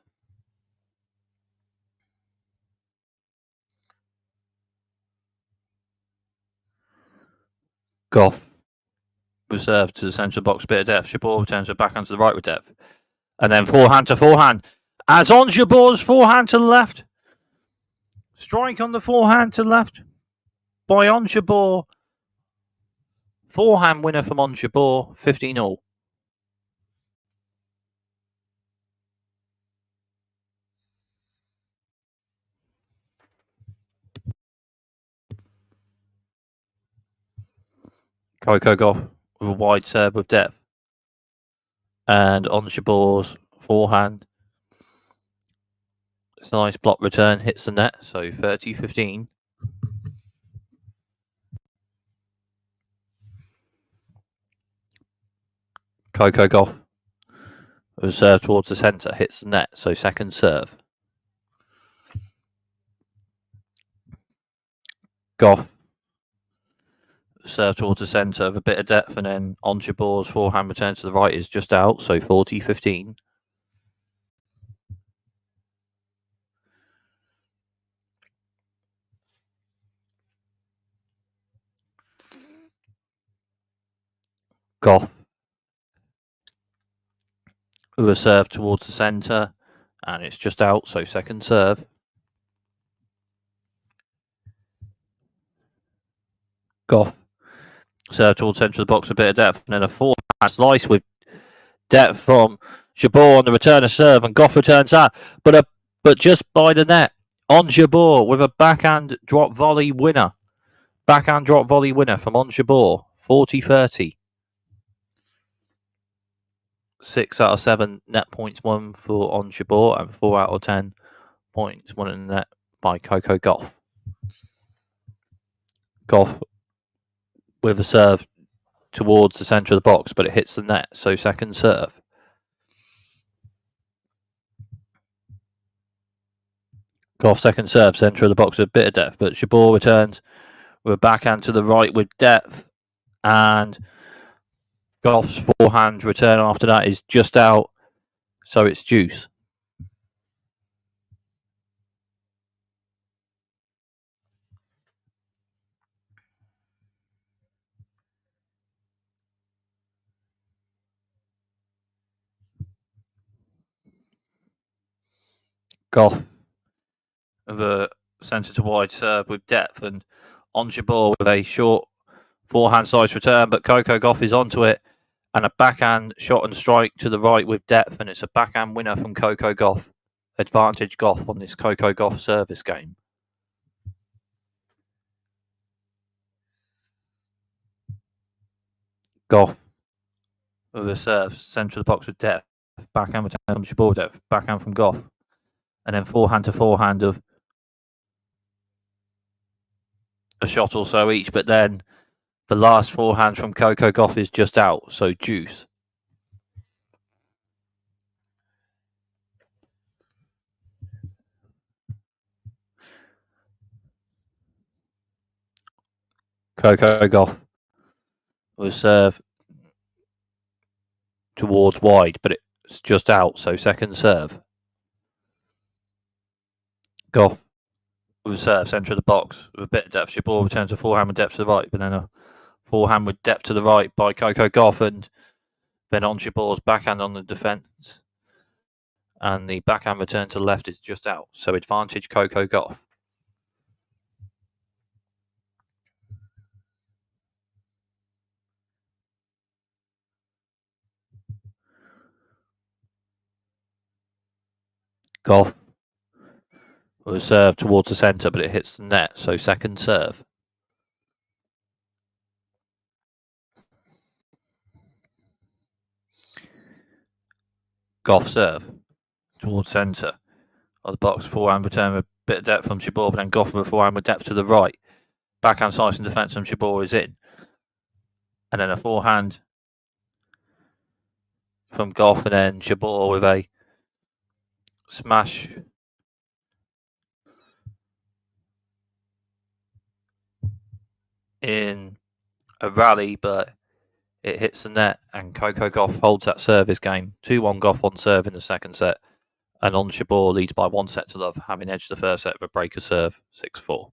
Gauff with serve to the centre of the box, bit of depth. Jabeur returns it back onto the right with depth. And then forehand to forehand. As Ons Jabeur's forehand to the left. Strike on the forehand to the left by Ons Jabeur. Forehand winner from Ons Jabeur, 15-all. Coco Gauff with a wide serve with depth. And Ons Jabeur's forehand. It's a nice block return, hits the net, so 30-15. Coco Gauff with a serve towards the centre, hits the net, so second serve. Gauff serve towards the centre with a bit of depth, and then Ons Jabeur's forehand return to the right is just out, so 40-15. Gauff with a serve towards the centre, and it's just out, so second serve. Gauff serve towards centre of the box, a bit of depth, and then a forehand slice with depth from Jabeur on the return of serve, and Gauff returns that, but just by the net. Ons Jabeur with a backhand drop volley winner. Backhand drop volley winner from Ons Jabeur, 40-30. 6 out of 7 net points won for Ons Jabeur, and 4 out of 10 points won in the net by Coco Gauff. Gauff with a serve towards the centre of the box, but it hits the net, so second serve. Gauff second serve, centre of the box with a bit of depth, but Jabeur returns with a backhand to the right with depth, and Gauff's forehand return after that is just out, so it's deuce. Gauff of a centre to wide serve with depth, and Ons Jabeur with a short forehand slice return, but Coco Gauff is onto it, and a backhand shot and strike to the right with depth, and it's a backhand winner from Coco Gauff. Advantage Gauff on this Coco Gauff service game. Gauff with a serve, centre of the box with depth, backhand return from Jabeur depth, backhand from Gauff, and then forehand to forehand of a shot or so each, but then the last forehand from Coco Gauff is just out, so deuce. Coco Gauff with a serve towards wide, but it's just out, so second serve. Gauff with a serve, centre of the box, with a bit of depth. Jabeur returns a forehand with depth to the right, but then a forehand with depth to the right by Coco Gauff, and then Ons Jabeur's backhand on the defence. And the backhand return to the left is just out, so advantage Coco Gauff. Gauff with a serve towards the centre, but it hits the net, so second serve. Gauff serve towards centre of the box, forehand return with a bit of depth from Jabeur, but then Gauff with a forehand with depth to the right. Backhand slice in defence from Jabeur is in. and then a forehand from Gauff, and then Jabeur with a smash in a rally, but it hits the net, and Coco Gauff holds that service game. 2-1 Gauff on serve in the second set, and Ons Jabeur leads by 1-0, having edged the first set of a breaker serve 6-4.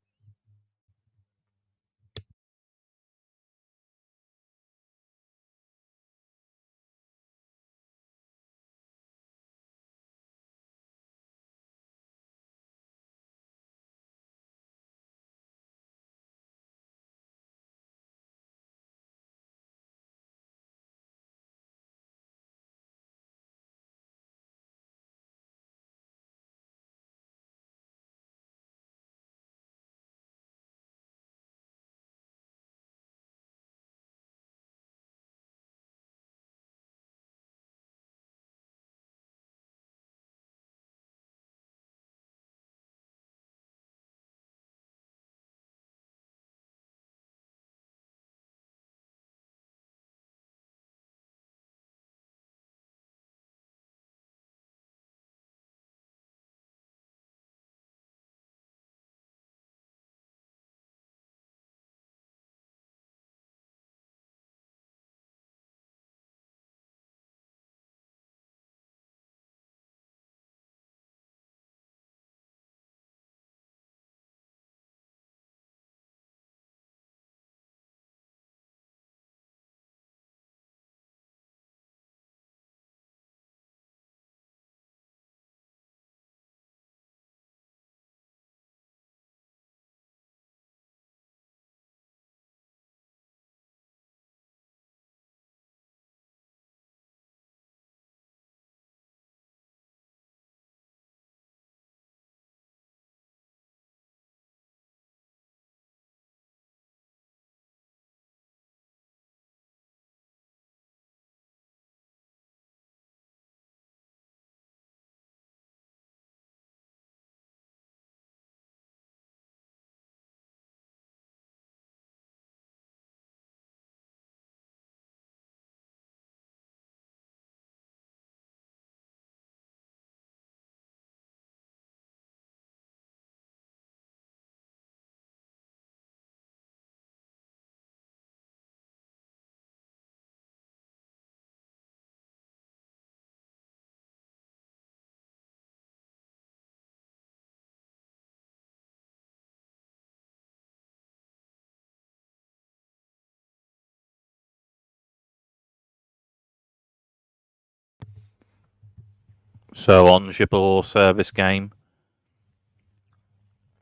So on Jabeur service game,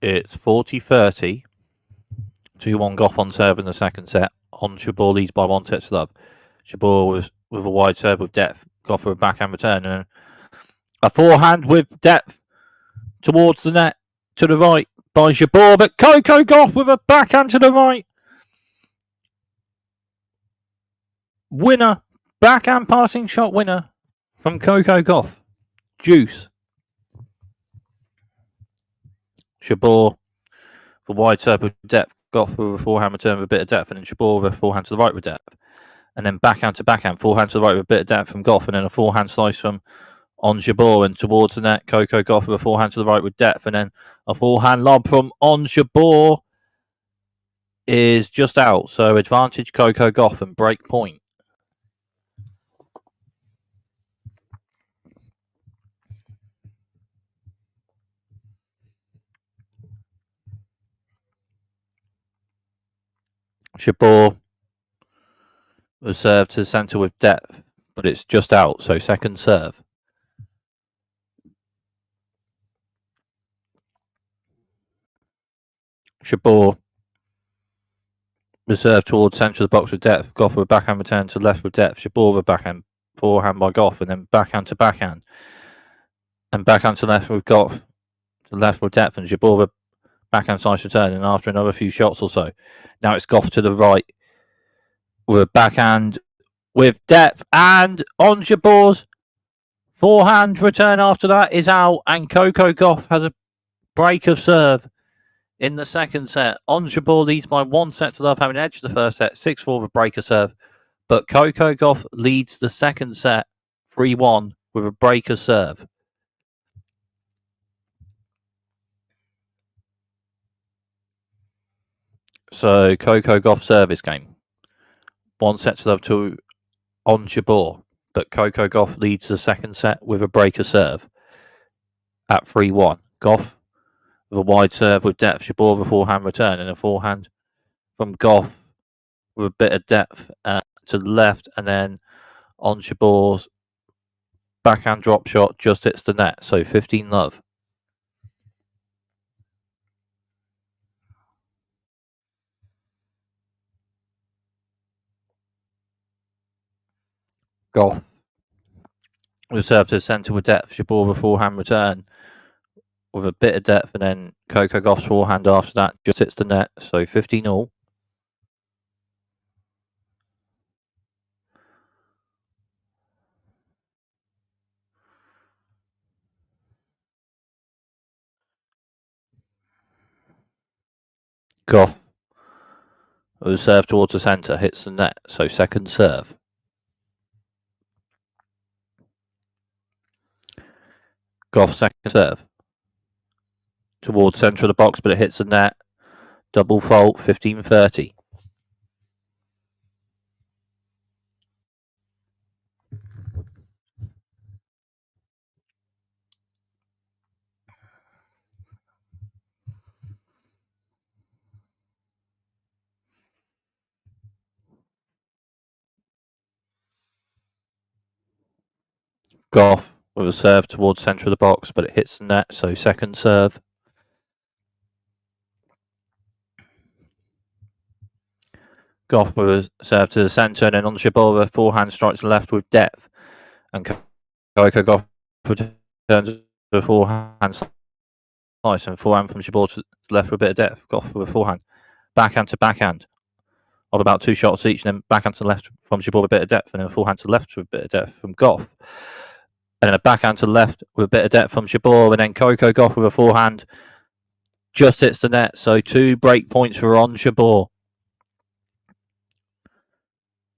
it's 40-30. 2-1 Gauff on serve in the second set. On Jabeur leads by 1-0. Jabeur with a wide serve with depth. Gauff with a backhand return, and a forehand with depth towards the net to the right by Jabeur, but Coco Gauff with a backhand to the right. Winner, backhand passing shot winner from Coco Gauff. Juice. Jabeur for wide serve with depth. Gauff with a forehand return with a bit of depth, and then Jabeur with a forehand to the right with depth. And then backhand to backhand, forehand to the right with a bit of depth from Gauff, and then a forehand slice from Ons Jabeur, and towards the net, Coco Gauff with a forehand to the right with depth, and then a forehand lob from Ons Jabeur is just out. So advantage Coco Gauff and break point. Jabeur was served to the centre with depth, but it's just out. So second serve. Jabeur was served towards centre of the box with depth. Gauff with a backhand return to left with depth. Jabeur with a backhand forehand by Gauff, and then backhand to backhand. And backhand to left with Gauff, to left with depth, and Jabeur with a backhand slice return, and after another few shots or so. Now it's Gauff to the right with a backhand with depth, and Ons Jabeur's forehand return after that is out, and Coco Gauff has a break of serve in the second set. Ons Jabeur leads by 1-0, having edged the first set, 6-4 with a break of serve but Coco Gauff leads the second set 3-1 with a breaker serve. So Coco Gauff service game. 1 set to love to Ons Jabeur, but Coco Gauff leads the second set with a breaker serve at 3-1. Gauff with a wide serve with depth. Jabeur with a forehand return and a forehand from Gauff with a bit of depth to the left, and then Ons Jabeur's backhand drop shot just hits the net. So 15 love. Gauff with serve to the centre with depth. Jabeur with a forehand return with a bit of depth, and then Coco Gauff's forehand after that just hits the net. So 15 all. Gauff with a serve towards the centre hits the net. So second serve. Gauff second serve towards centre of the box, but it hits the net. Double fault, 15-30. Gauff with a serve towards centre of the box, but it hits the net. So second serve. Gauff with a serve to the centre, and then Ons Jabeur with a forehand strikes left with depth, and Coco Gauff returns the forehand slice, and forehand from Jabeur to the left with a bit of depth. Gauff with a forehand, backhand to backhand of about 2 shots each, and then backhand to the left from Jabeur with a bit of depth, and then a forehand to the left with a bit of depth from Gauff, and then a backhand to the left with a bit of depth from Jabeur, and then Coco Gauff with a forehand just hits the net. So 2 break points for Ons Jabeur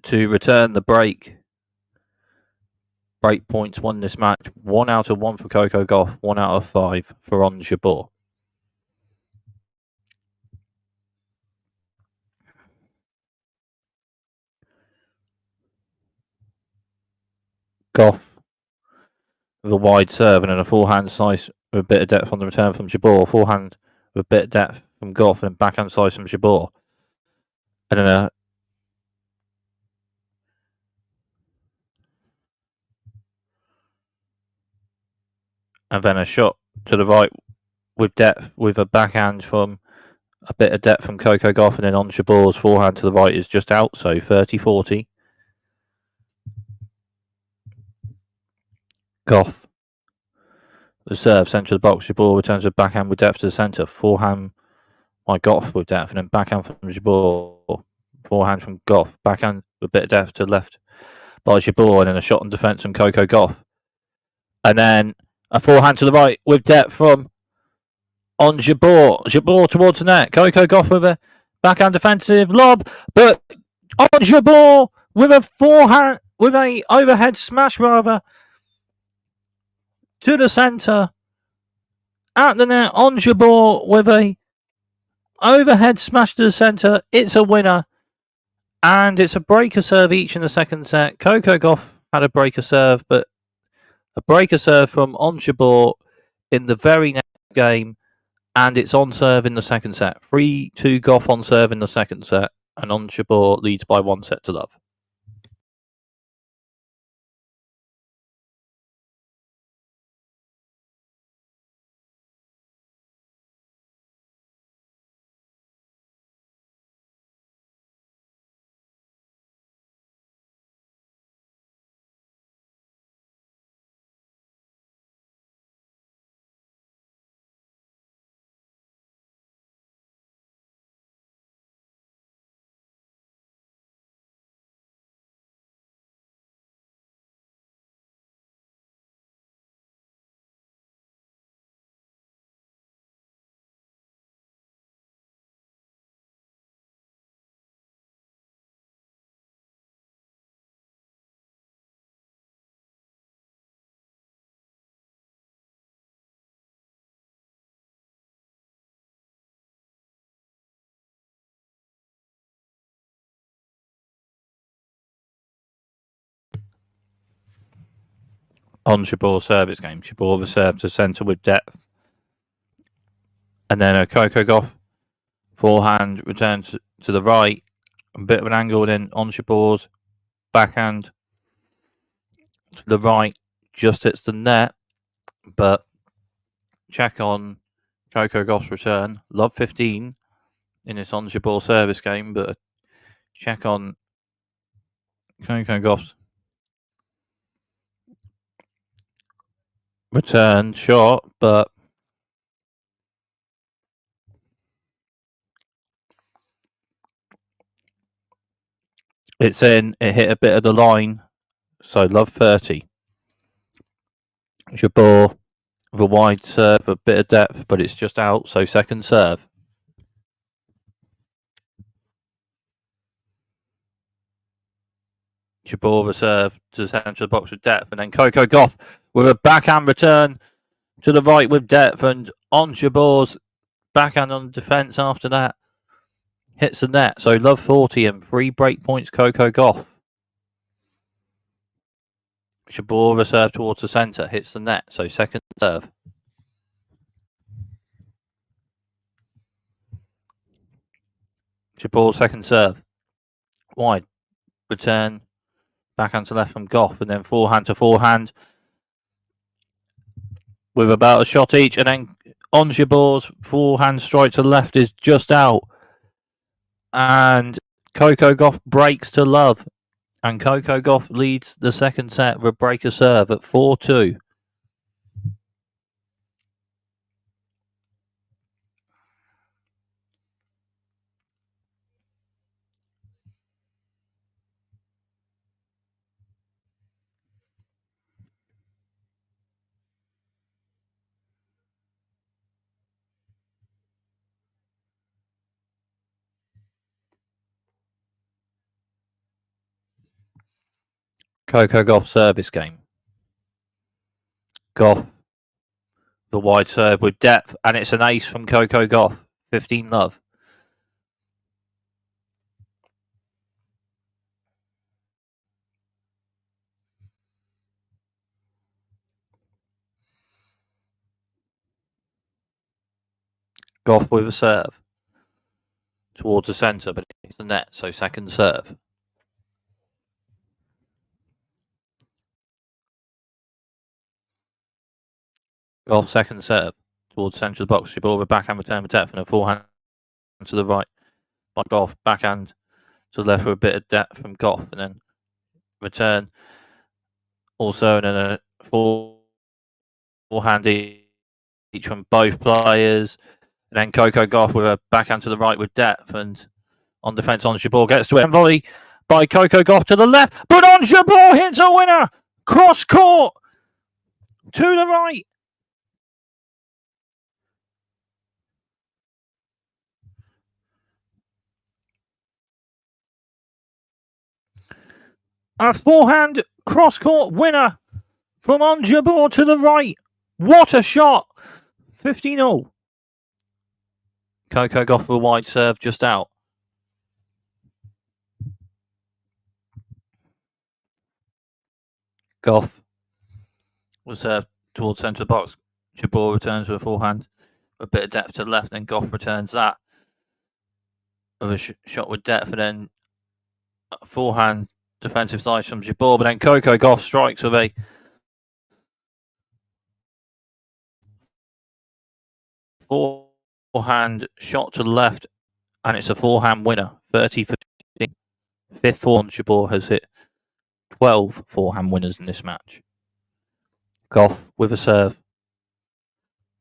to return the break. Break points won this match. 1 out of 1 for Coco Gauff, 1 out of 5 for Ons Jabeur. Gauff with a wide serve and then a forehand slice with a bit of depth on the return from Jabeur. Forehand with a bit of depth from Gauff, and then backhand slice from Jabeur. And then a shot to the right with depth with a backhand from a bit of depth from Coco Gauff, and then Ons Jabeur's forehand to the right is just out. So 30-40. Gauff the serve, centre of the box. Jabeur returns a backhand with depth to the centre. Forehand by Gauff with depth, and then backhand from Jabeur. Forehand from Gauff. Backhand with a bit of depth to the left by Jabeur, and then a shot on defence from Coco Gauff. And then a forehand to the right with depth from Ons Jabeur. Jabeur towards the net. Coco Gauff with a backhand defensive lob, but Ons Jabeur with a forehand, with a overhead smash rather, to the centre. At the net, Ons Jabeur with a overhead smash to the centre. It's a winner. And it's a breaker serve each in the second set. Coco Gauff had a breaker serve, but a breaker serve from Ons Jabeur in the very next game. And it's on serve in the second set. 3-2 Gauff on serve in the second set. And Ons Jabeur leads by 1 set to love. Ons Jabeur service game. Jabeur reserve to centre with depth. And then a Coco Gauff forehand return to the right. A bit of an angle, and then Ons Jabeur's backhand to the right just hits the net. But check on Coco Gauff's return. Love 15 in this Ons Jabeur service game, but check on Coco Gauff's return shot, but it's in. It hit a bit of the line, so love 30. Jabeur with a wide serve, a bit of depth, but it's just out, so second serve. Jabeur reserve to the centre of the box with depth, and then Coco Gauff with a backhand return to the right with depth, and Ons Jabeur's backhand on defence after that hits the net. So love 40 and 3 break points Coco Gauff. Jabeur reserve towards the centre, hits the net, so second serve. Jabeur second serve. Wide. Return. Backhand to left from Gauff, and then forehand to forehand with about a shot each, and then Ons Jabeur's forehand strike to the left is just out. And Coco Gauff breaks to love. And Coco Gauff leads the second set with a breaker serve at 4-2. Coco Gauff service game. Gauff, the wide serve with depth, and it's an ace from Coco Gauff. 15 love. Gauff with a serve towards the centre, but it's the net, so second serve. Gauff second serve towards the centre of the box. Jabeur with a backhand return with depth and a forehand to the right by Gauff. Backhand to the left with a bit of depth from Gauff, and then return also, and then a forehand each from both players. And then Coco Gauff with a backhand to the right with depth, and on defence, Ons Jabeur gets to it. And volley by Coco Gauff to the left, but Ons Jabeur hits a winner! Cross court to the right. A forehand cross court winner from Ons Jabeur to the right. What a shot! 15-0. Coco Gauff with a wide serve just out. Gauff was served towards centre of the box. Jabeur returns with a forehand. A bit of depth to the left, then Gauff returns that. With a shot with depth, and then a forehand defensive slice from Jabeur, but then Coco Gauff strikes with a forehand shot to the left, and it's a forehand winner, 30-15. Fifth forehand, Jabeur has hit 12 forehand winners in this match. Gauff with a serve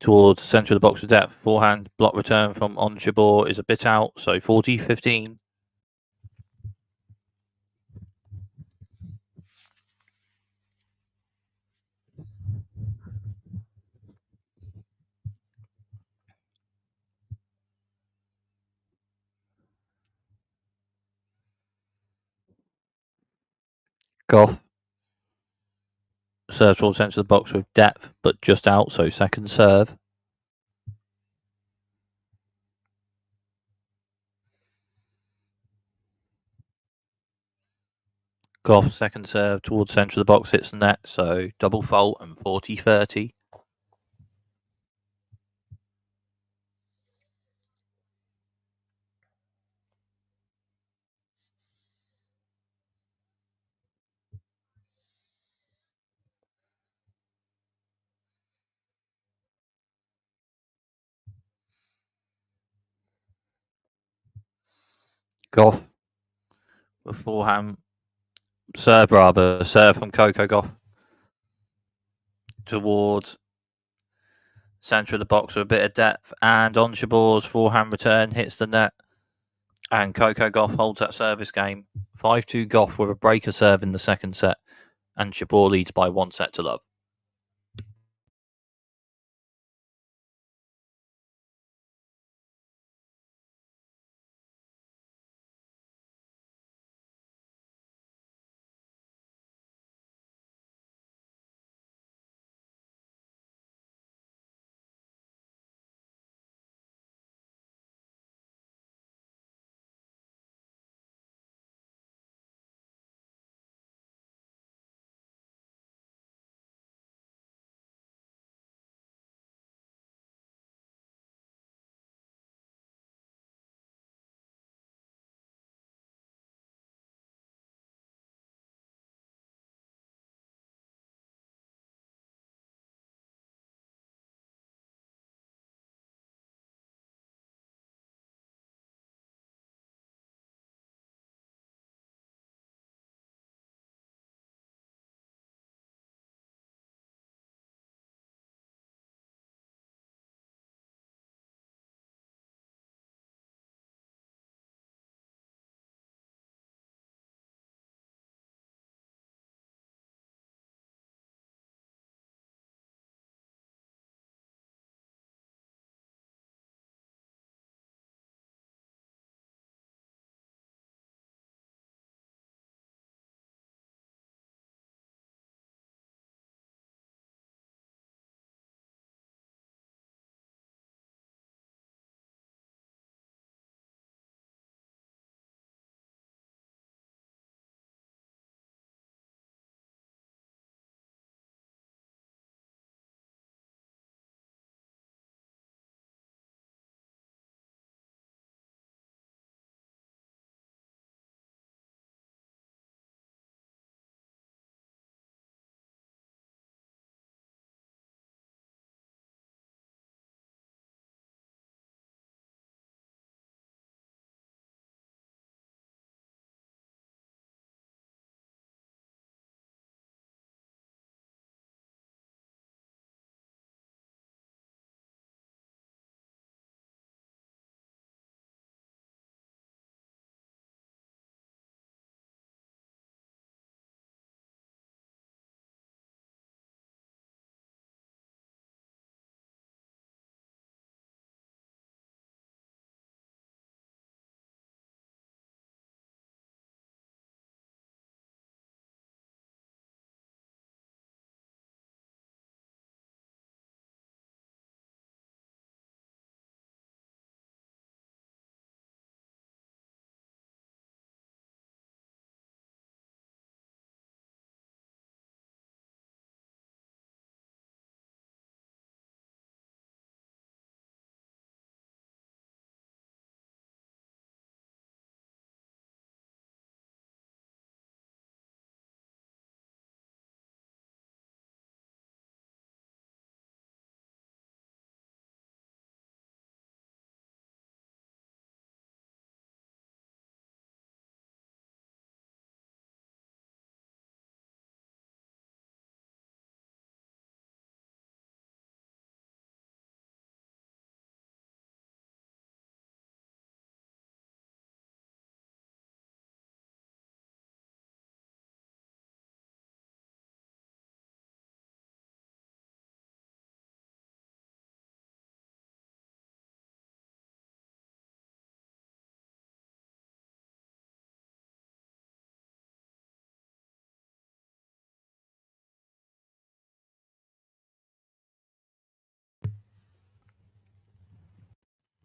towards the centre of the box with depth. Forehand block return from Ons Jabeur is a bit out, so 40-15. Gauff serve towards the centre of the box with depth, but just out, so second serve. Gauff, second serve towards centre of the box, hits the net, so double fault and 40-30. Gauff with forehand serve from Coco Gauff towards centre of the box with a bit of depth, and Ons Jabeur's forehand return hits the net, and Coco Gauff holds that service game. 5-2 Gauff with a breaker serve in the second set, and Jabeur leads by 1-0.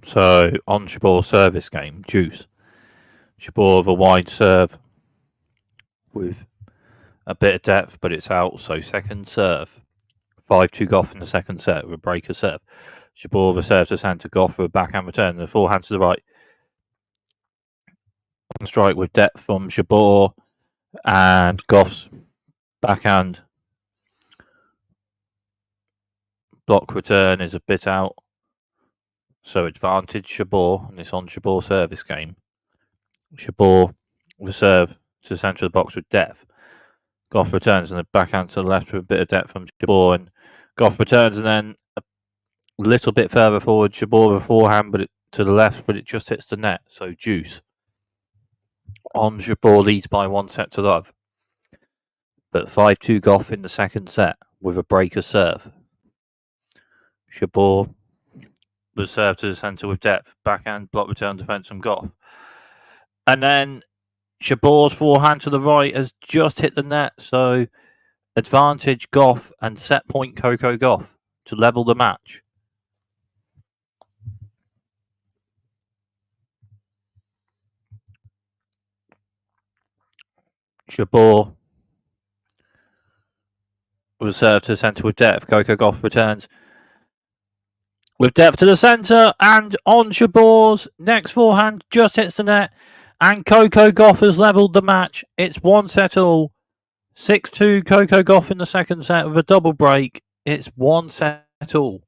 So on Jabeur service game, deuce. Jabeur with a wide serve with a bit of depth, but it's out. So second serve, 5-2 Gauff in the second set with a breaker serve. Jabeur reserves to centre, Gauff with a backhand return, and the forehand to the right. On strike with depth from Jabeur, and Gauff's backhand block return is a bit out. So advantage Jabeur, and it's on Jabeur service game. Jabeur reserve to the centre of the box with depth. Gauff returns and the backhand to the left with a bit of depth from Jabeur, and Gauff returns and then a little bit further forward. Jabeur beforehand, but to the left, but it just hits the net. So deuce. Ons Jabeur leads by 1-0. But 5-2 Gauff in the second set with a breaker serve. Jabeur was served to the centre with depth. Backhand block return defence from Gauff. And then Jabeur's forehand to the right has just hit the net. So advantage Gauff and set point Coco Gauff to level the match. Jabeur was served to the centre with depth. Coco Gauff returns with depth to the centre, and on Jabeur's next forehand just hits the net, and Coco Gauff has levelled the match. It's 1-all. 6-2 Coco Gauff in the second set with a double break. It's 1-all.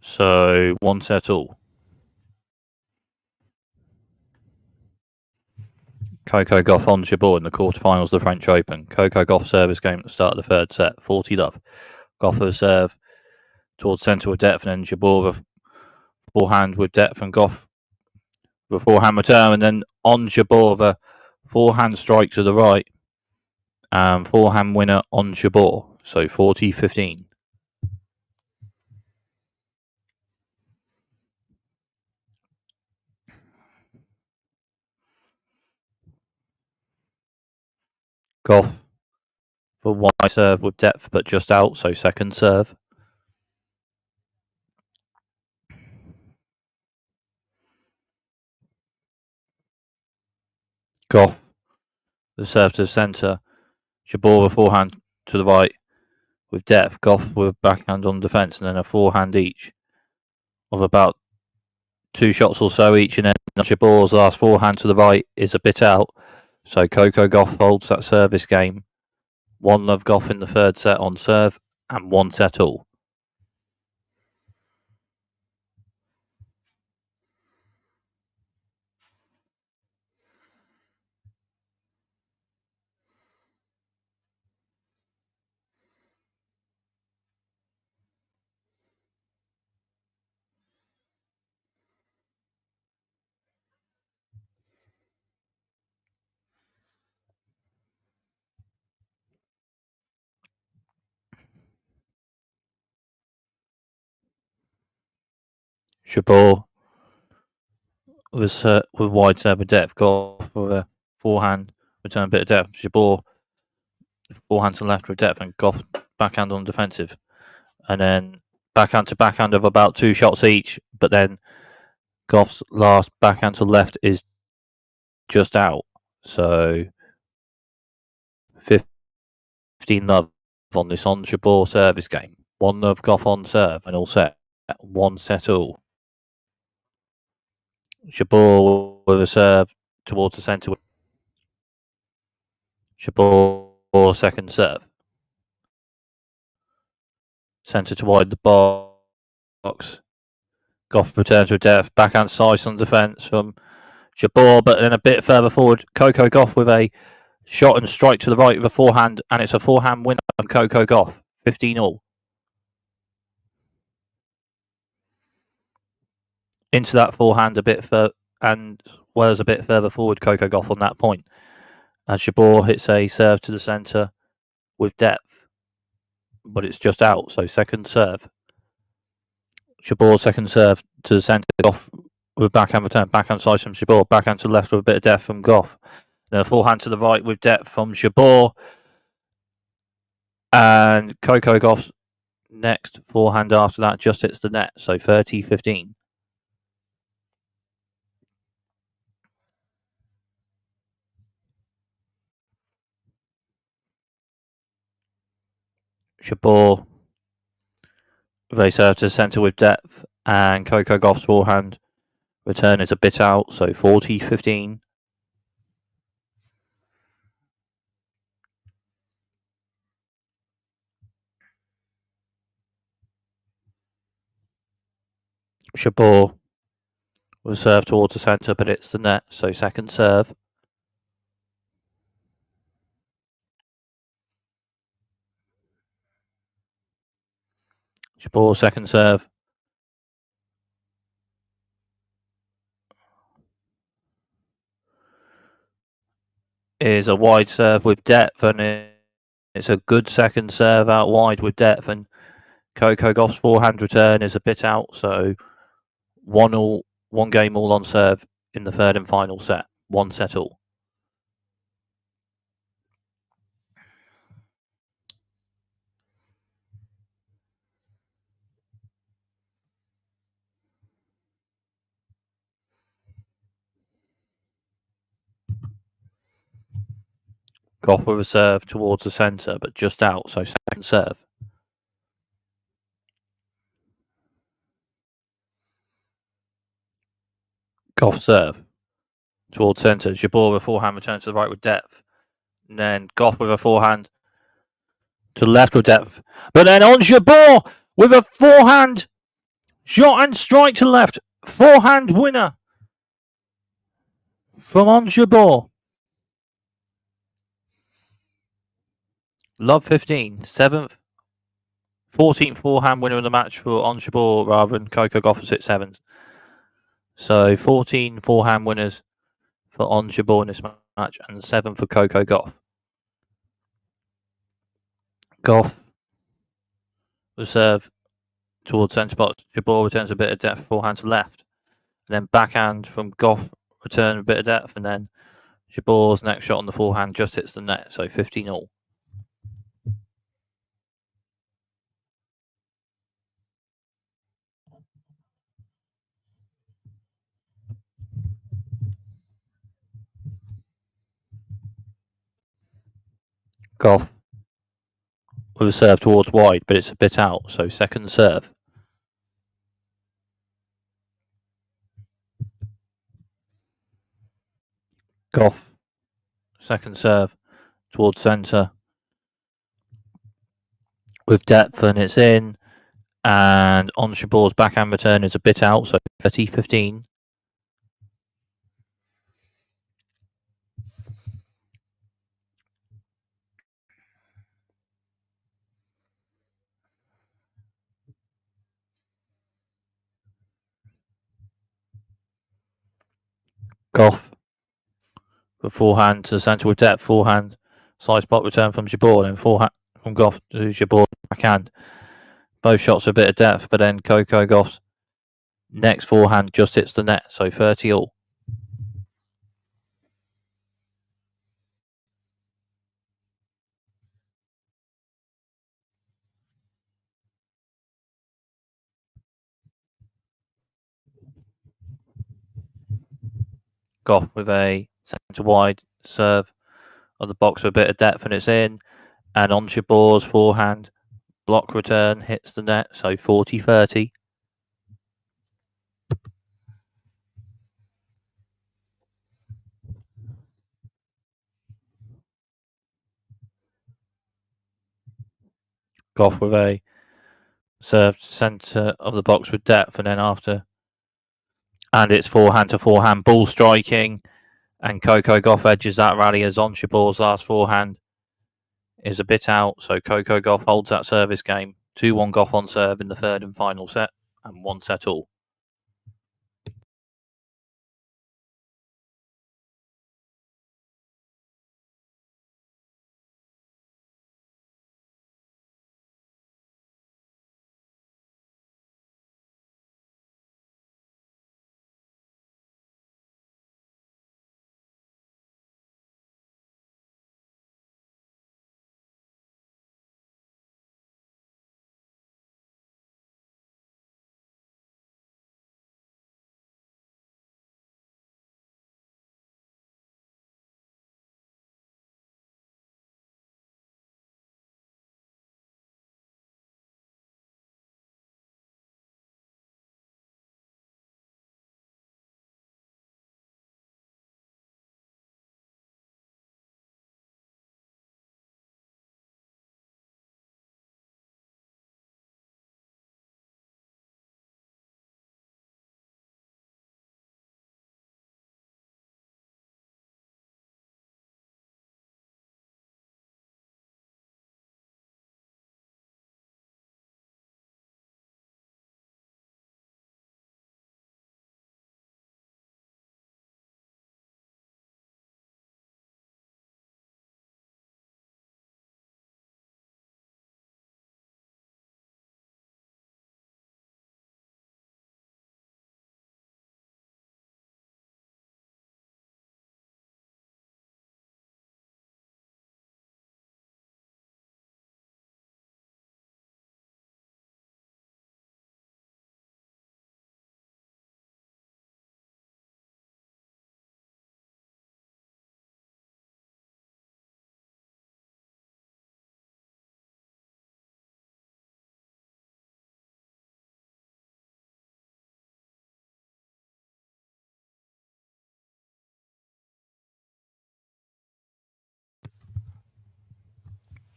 So 1 set all. Coco Gauff Ons Jabeur in the quarterfinals of the French Open. Coco Gauff service game at the start of the third set. 40-love. Gauff with a serve towards centre with depth, and then Jabeur with a forehand with depth, and Gauff with a forehand return, and then Ons Jabeur with a forehand strike to the right, and forehand winner Ons Jabeur. So 40-15. Gauff for wide serve with depth, but just out, so second serve. Gauff the serve to the centre. Jabeur with forehand to the right with depth. Gauff with backhand on defence, and then a forehand each of about 2 shots or so each, and then Jabeur's last forehand to the right is a bit out. So Coco Gauff holds that service game. 1-love Gauff in the third set on serve, and 1 set all. Jabeur with wide serve with depth. Gauff with a forehand return bit of depth. Jabeur forehand to left with depth, and Gauff backhand on defensive, and then backhand to backhand of about 2 shots each, but then Gauff's last backhand to left is just out. So 15-love on this Ons Jabeur service game. 1-love Gauff on serve, and all set. 1 set all. Jabeur with a serve towards the centre. Jabeur second serve. Centre to wide the box. Gauff returns with depth. Backhand slice on defence from Jabeur, but then a bit further forward. Coco Gauff with a shot and strike to the right with a forehand, and it's a forehand winner from Coco Gauff. 15 all. Into that forehand a bit further, and was a bit further forward, Coco Gauff on that point. As Jabeur hits a serve to the centre with depth, but it's just out, so second serve. Jabeur second serve to the centre. Gauff with backhand return, backhand slice from Jabeur, backhand to the left with a bit of depth from Gauff. Then a forehand to the right with depth from Jabeur. And Coco Gauff's next forehand after that just hits the net, so 30-15. Jabeur they serve to the centre with depth, and Coco Gauff's forehand return is a bit out, so 40-15. Jabeur will serve towards the centre, but it's the net, so second serve. Jabeur second serve is a wide serve with depth, and it's a good second serve out wide with depth, and Coco Gauff's forehand return is a bit out, so 1 game all on serve in the third and final set. 1 set all. Gauff with a serve towards the centre, but just out, so second serve. Gauff serve towards centre. Jabeur with a forehand return to the right with depth. And then Gauff with a forehand to the left with depth. But then Ons Jabeur with a forehand Shot and strike to left. Forehand winner from Ons Jabeur. Love 15. 7th. 14th forehand winner of the match for Ons Jabeur rather than Coco Gauff at 6-7. So 14 forehand winners for Ons Jabeur in this match and 7 for Coco Gauff. Gauff was served towards centre box. Jabeur returns a bit of depth, forehand to left. And then backhand from Gauff, return a bit of depth, and then Jabeur's next shot on the forehand just hits the net, so 15-all. Gauff with a serve towards wide, but it's a bit out, so second serve. Gauff, second serve towards centre with depth, and it's in. And Ons Jabeur's backhand return is a bit out, so 30-15. Gauff with forehand to centre with depth, forehand side spot return from Jabeur, and forehand from Gauff to Jabeur backhand. Both shots a bit of depth, but then Coco Gauff's next forehand just hits the net, so 30-all. Gauff with a centre wide serve on the box with a bit of depth, and it's in. And Ons Jabeur's forehand block return hits the net, so 40-30. Gauff with a serve centre of the box with depth, and then after, and it's forehand to forehand ball striking, and Coco Gauff edges that rally as Ons Jabeur's last forehand is a bit out, so Coco Gauff holds that service game. 2-1 Gauff on serve in the third and final set, and 1 set all.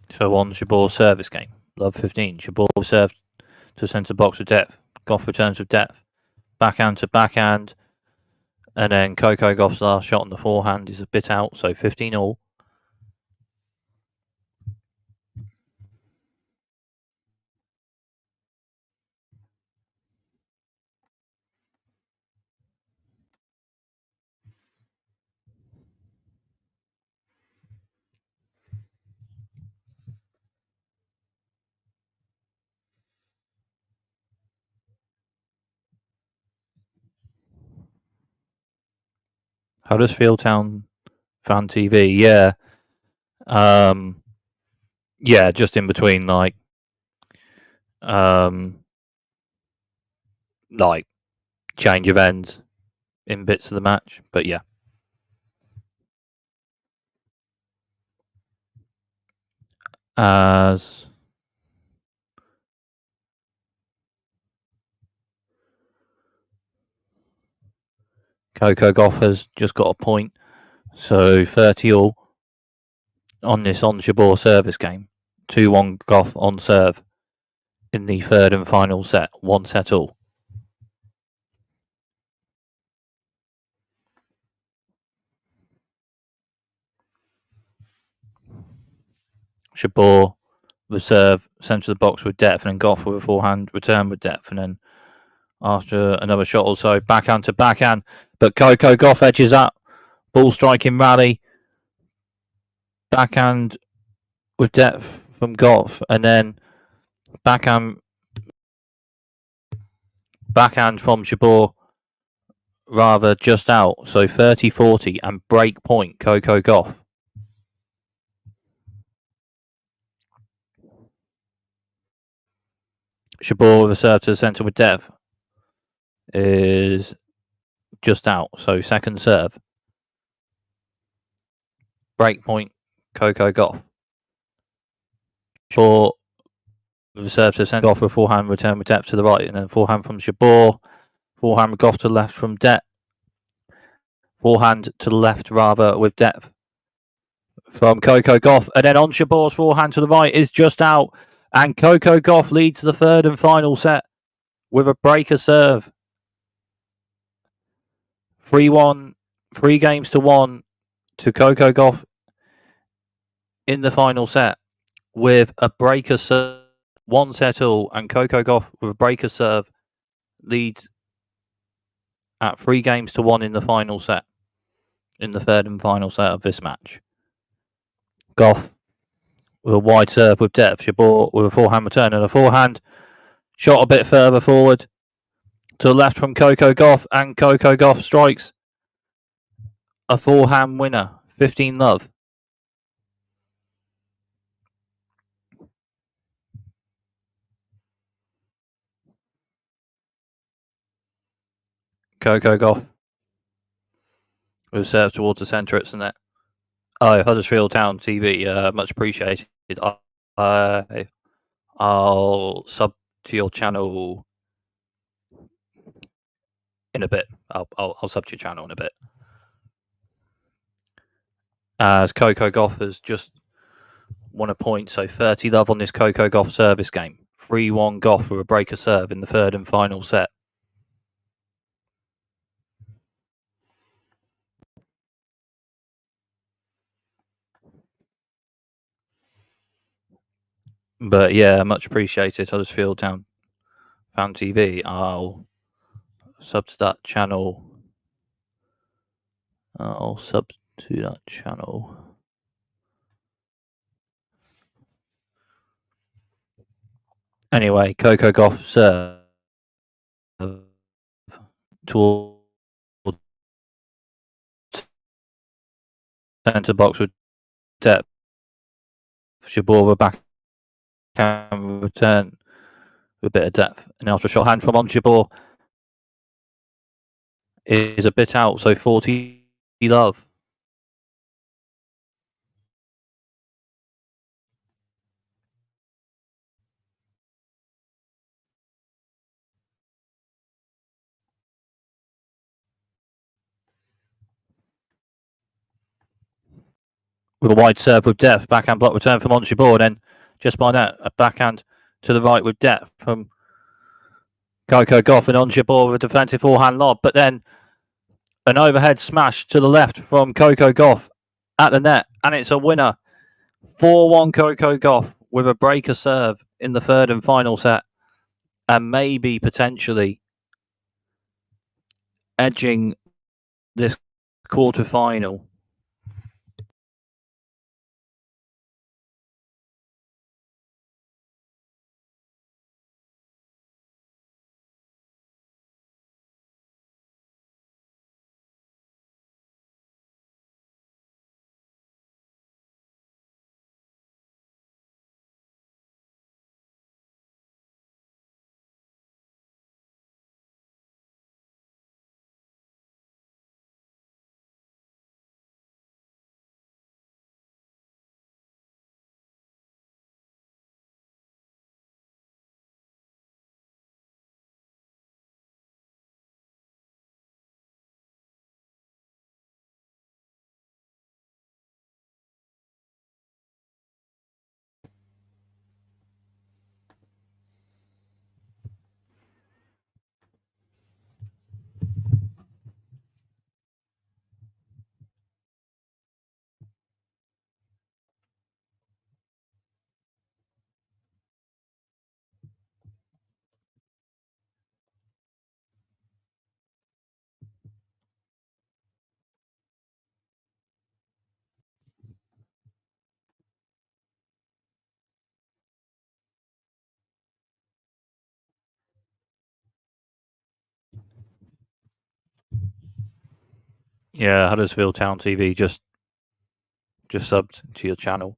So Ons Jabeur's service game. Love 15. Jabeur served to centre box with depth. Gauff returns with depth. Backhand to backhand. And then Coco Gauff's last shot on the forehand is a bit out, so 15 all. Huddersfield Town Fan TV, yeah. Yeah, just in between, like change of ends in bits of the match, but yeah. As Coco Gauff has just got a point, so 30 all on this Ons Jabeur service game. 2-1 Gauff on serve in the third and final set, 1 set all. Jabeur with serve, centre of the box with depth, and then Gauff with a forehand, return with depth, and then after another shot or so, backhand to backhand, but Coco Gauff edges up, ball striking rally, backhand with depth from Gauff, and then backhand from Jabeur, rather just out, so 30-40 and break point Coco Gauff. Jabeur with a serve to the centre with depth is just out, so second serve. Break point Coco Gauff. Jabeur with a serve to the centre, Gauff with forehand, return with depth to the right, and then forehand from Jabeur. Forehand with Gauff to the left from depth. Forehand to the left rather with depth from Coco Gauff, and then Ons Jabeur's forehand to the right is just out, and Coco Gauff leads the third and final set with a breaker serve. 3-1, 3 games to 1 to Coco Gauff in the final set with a breaker serve, 1 set all, and Coco Gauff with a breaker serve leads at 3 games to 1 in the final set, in the third and final set of this match. Gauff with a wide serve with depth, Jabeur with a forehand return and a forehand shot a bit further forward to the left from Coco Gauff, and Coco Gauff strikes a forehand winner, 15 love. Coco Gauff with a serve towards the centre, it's the net. Oh, Huddersfield Town TV, much appreciated. I'll sub to your channel in a bit. I'll sub to your channel in a bit. As Coco Gauff has just won a point, so 30 love on this Coco Gauff service game. 3-1 Gauff with a breaker serve in the third and final set. But yeah, much appreciated. Huddersfield Town Fan TV. I'll sub to that channel. Anyway, Coco Gauff serve towards centre box with depth. Jabeur back and return with a bit of depth. And after a shot hand from Ons Jabeur is a bit out, so 40 love. With a wide serve with depth, backhand block return from Ons Jabeur, and then just by that, a backhand to the right with depth from Coco Gauff and Ons Jabeur with a defensive forehand lob, but then an overhead smash to the left from Coco Gauff at the net, and it's a winner. 4-1 Coco Gauff with a breaker serve in the third and final set, and maybe potentially edging this quarter-final. Yeah, Huddersfield Town TV just subbed to your channel.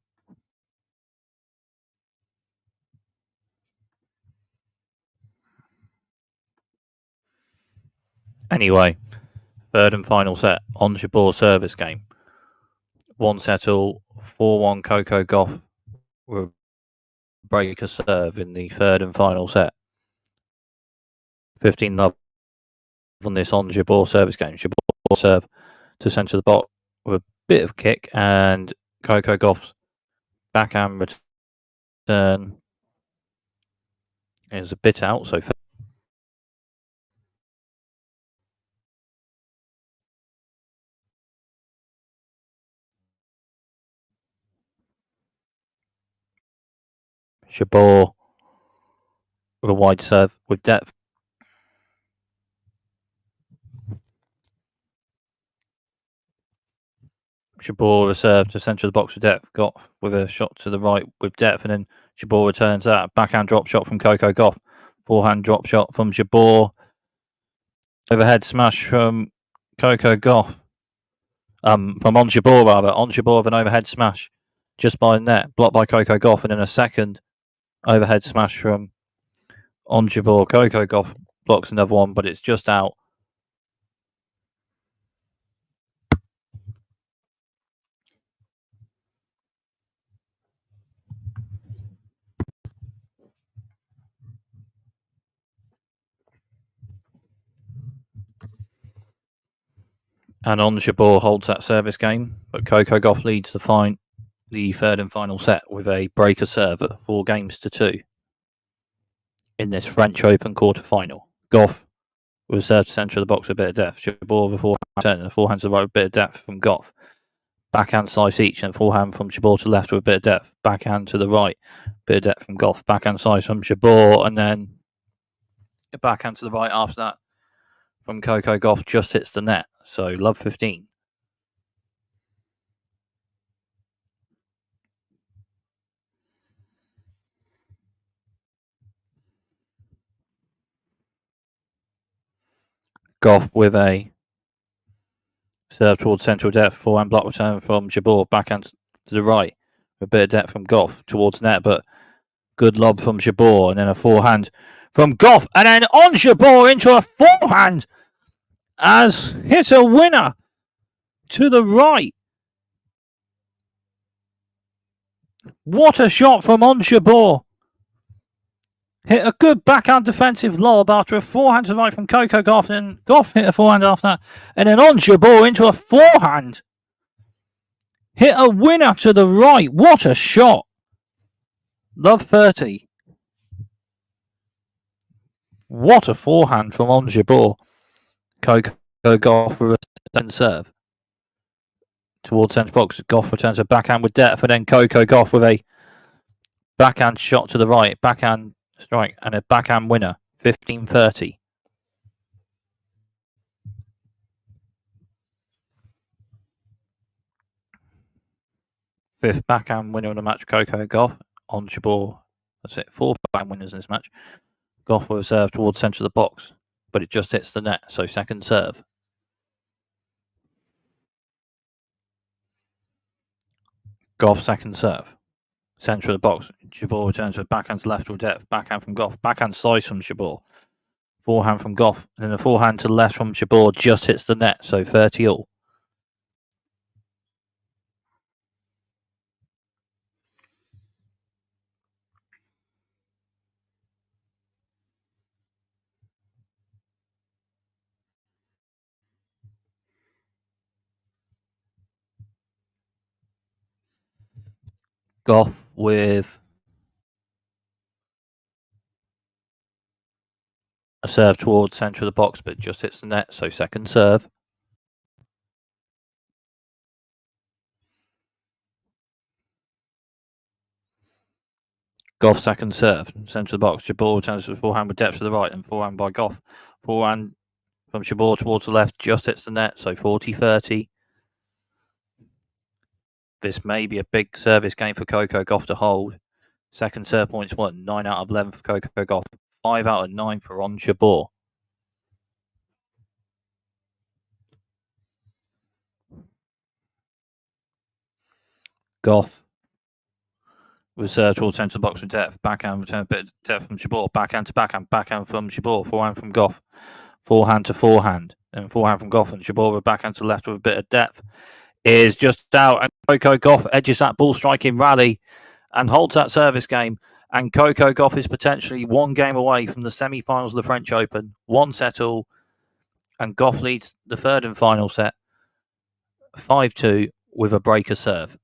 Anyway, third and final set, Ons Jabeur service game. 1-all, 4-1 Coco Gauff with breaker serve in the third and final set. 15-love on this Ons Jabeur service game. Jabeur serve to centre the box with a bit of kick, and Coco Gauff's backhand return is a bit out, so Jabeur with a wide serve with depth. Jabeur with a serve to centre of the box with depth. Gauff with a shot to the right with depth, and then Jabeur returns that. Backhand drop shot from Coco Gauff. Forehand drop shot from Jabeur. Overhead smash from Coco Gauff. From Ons Jabeur rather. Ons Jabeur with an overhead smash just by the net, blocked by Coco Gauff, and then a second overhead smash from Ons Jabeur. Coco Gauff blocks another one, but it's just out. And Ons Jabeur holds that service game, but Coco Gauff leads the third and final set with a breaker serve at 4-2 in this French Open quarter-final. Gauff with a serve to centre of the box with a bit of depth. Jabeur with a forehand and a forehand to the right with a bit of depth from Gauff. Backhand slice each, and forehand from Jabeur to the left with a bit of depth. Backhand to the right, bit of depth from Gauff. Backhand slice from Jabeur, and then a backhand to the right after that from Coco Gauff just hits the net. So love 15. Gauff with a serve towards central depth. Forehand block return from Jabeur. Backhand to the right with a bit of depth from Gauff towards net, but good lob from Jabeur, and then a forehand from Gauff, and then Ons Jabeur into a forehand as hits a winner to the right. What a shot from Ons Jabeur. Hit a good backhand defensive lob after a forehand to the right from Coco Gauff, and then Gauff hit a forehand after that, and then Ons Jabeur into a forehand. Hit a winner to the right. What a shot. Love 30. What a forehand from Ons Jabeur. Coco Gauff with a second serve towards centre box. Gauff returns a backhand with depth, and then Coco Gauff with a backhand shot to the right, backhand strike, and a backhand winner. 15-30. Fifth backhand winner of the match, Coco Gauff. Ons Jabeur. That's it. 4 backhand winners in this match. Gauff with a serve towards centre of the box, but it just hits the net, so second serve. Gauff second serve. Centre of the box. Jabeur returns with backhand to left with depth. Backhand from Gauff. Backhand slice from Jabeur. Forehand from Gauff. And then a forehand to the left from Jabeur just hits the net, so 30 all. Gauff with a serve towards centre of the box, but just hits the net, so second serve. Gauff second serve, centre of the box. Jabeur returns to the forehand with depth to the right, and forehand by Gauff. Forehand from Jabeur towards the left, just hits the net, so 40-30. This may be a big service game for Coco Gauff to hold. Second serve points won, 9 out of 11 for Coco Gauff, 5 out of 9 for Ons Jabeur. Gauff with serve towards centre box with depth. Backhand return a bit of depth from Jabeur. Backhand to backhand. Backhand from Jabeur. Forehand from Gauff. Forehand to forehand. And forehand from Gauff. And Jabeur with backhand to left with a bit of depth. Is just out. And Coco Gauff edges that ball striking rally and holds that service game. And Coco Gauff is potentially one game away from the semi-finals of the French Open. 1 set all. And Gauff leads the third and final set 5-2 with a breaker serve.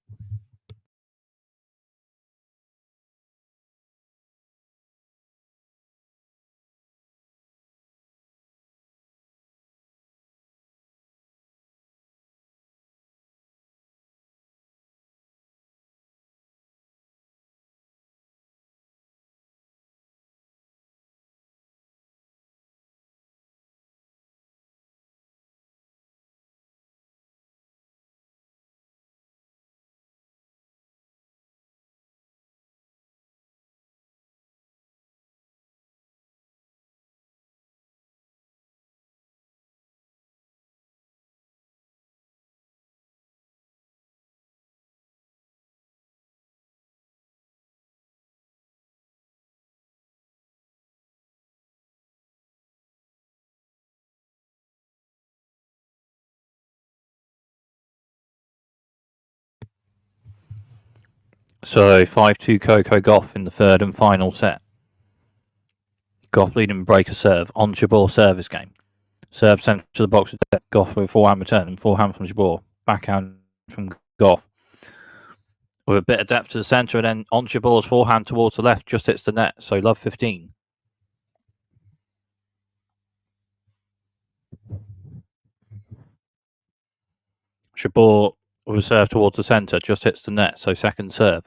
So 5-2 Coco Gauff in the third and final set. Gauff leading breaker serve. Ons Jabeur service game. Serve centre to the box with depth. Gauff with forehand return and forehand from Jabeur. Backhand from Gauff with a bit of depth to the centre, and then Ons Jabeur's forehand towards the left just hits the net. So love 15. Jabeur with a serve towards the centre just hits the net. So second serve.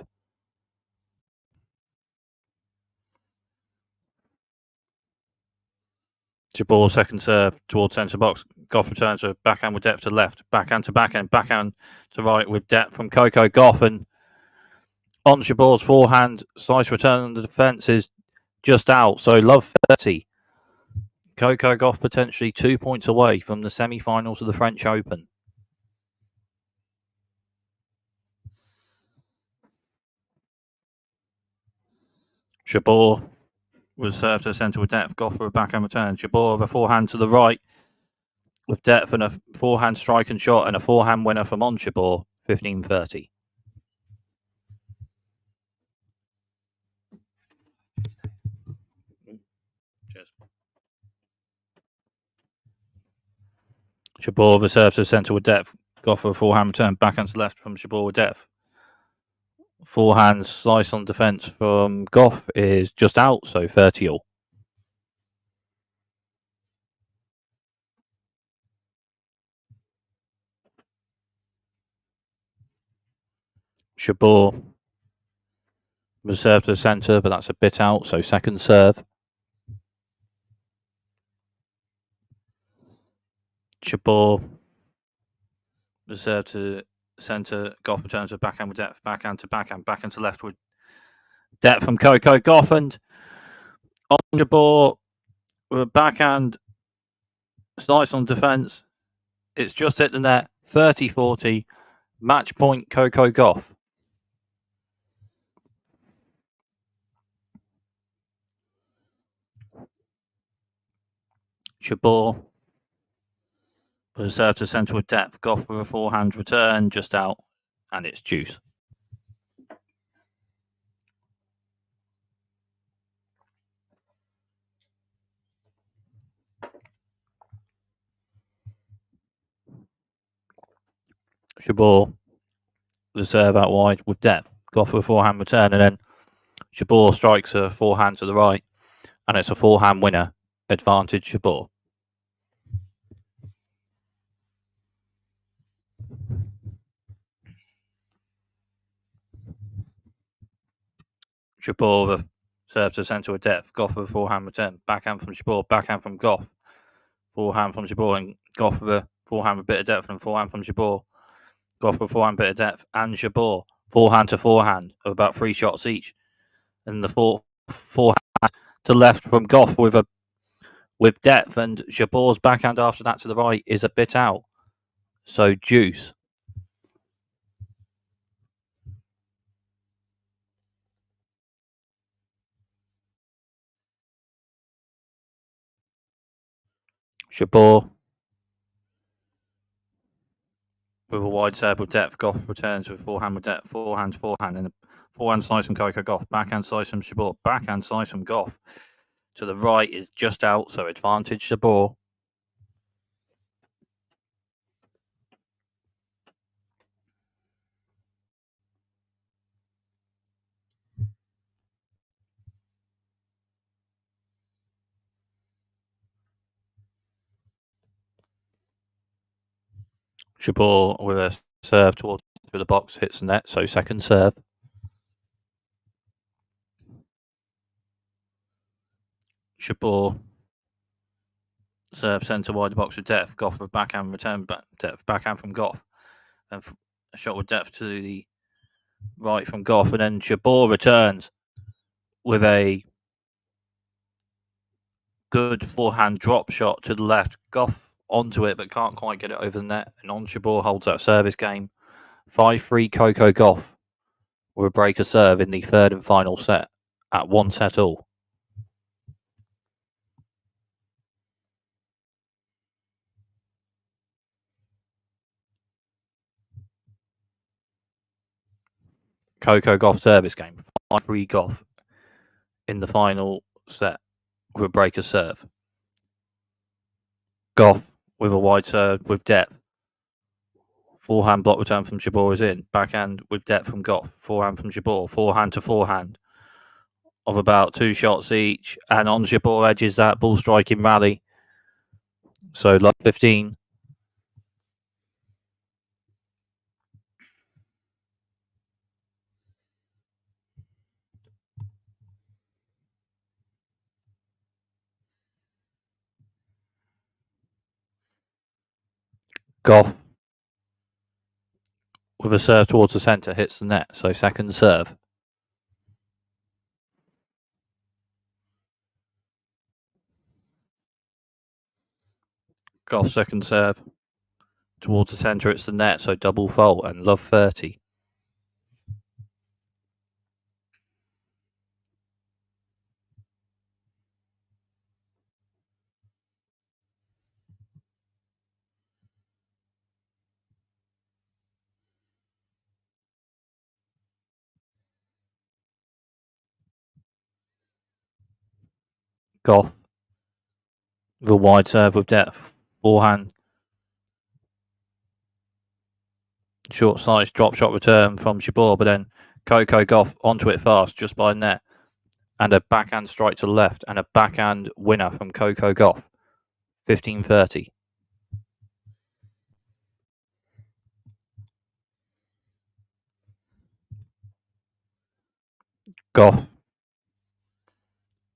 Jabeur second serve towards centre box. Gauff returns a backhand with depth to left. Backhand to backhand. Backhand to right with depth from Coco Gauff. And Ons Jabeur's forehand slice return on the defence is just out. So love 30. Coco Gauff potentially 2 points away from the semi-finals of the French Open. Jabeur was served to the centre with depth. Gauff with a backhand return. Jabeur with a forehand to the right with depth and a forehand strike and shot and a forehand winner from Ons Jabeur, 15-30. Jabeur with a serve to the centre with depth. Gauff with a forehand return. Backhand to left from Jabeur with depth. Forehand slice on defence from Gauff is just out, so 30 all. Jabeur was served to the centre, but that's a bit out, so second serve. Jabeur was served to centre. Gauff returns with backhand with depth, backhand to left with depth from Coco Gauff, and Ons Jabeur with a backhand. It's nice on defence. It's just hit the net. 30-40. Match point Coco Gauff. Jabeur was served to centre with depth. Gauff with a forehand return, just out, and it's deuce. Jabeur the serve out wide with depth. Gauff with a forehand return, and then Jabeur strikes a forehand to the right, and it's a forehand winner. Advantage Jabeur. Jabeur the serve to centre with depth. Gauff with a forehand return. Backhand from Jabeur. Backhand from Gauff. Forehand from Jabeur, and Gauff with a forehand with a bit of depth, and forehand from Jabeur. Gauff with a forehand bit of depth, and Jabeur forehand to forehand of about 3 shots each, and the forehand to left from Gauff with depth, and Jabeur's backhand after that to the right is a bit out, so deuce. Jabeur with a wide serve with depth. Gauff returns with forehand with depth, forehand to forehand, and a forehand slice from Coco Gauff. Backhand slice from Jabeur. Backhand slice from Gauff to the right is just out, so advantage Jabeur. Jabeur with a serve towards the box hits the net, so second serve. Jabeur serve centre wide box with depth. Gauff with backhand return back depth. Backhand from Gauff, and a shot with depth to the right from Gauff, and then Jabeur returns with a good forehand drop shot to the left. Gauff onto it, but can't quite get it over the net, and Ons Jabeur holds that service game. 5-3 Coco Gauff with a breaker serve in the third and final set at 1 set all. Coco Gauff service game. 5-3 Gauff in the final set with a breaker serve. Gauff with a wide serve with depth. Forehand block return from Jabeur is in. Backhand with depth from Gauff. Forehand from Jabeur. Forehand to forehand of about 2 shots each. And Ons Jabeur edges that ball striking rally. So love 15. Gauff with a serve towards the centre hits the net. So second serve. Gauff second serve towards the centre. It's the net. So double fault and love 30. Gauff with a wide serve with depth. Forehand. Short slice drop shot return from Jabeur, but then Coco Gauff onto it fast just by net. And a backhand strike to the left, and a backhand winner from Coco Gauff. 15-30. Gauff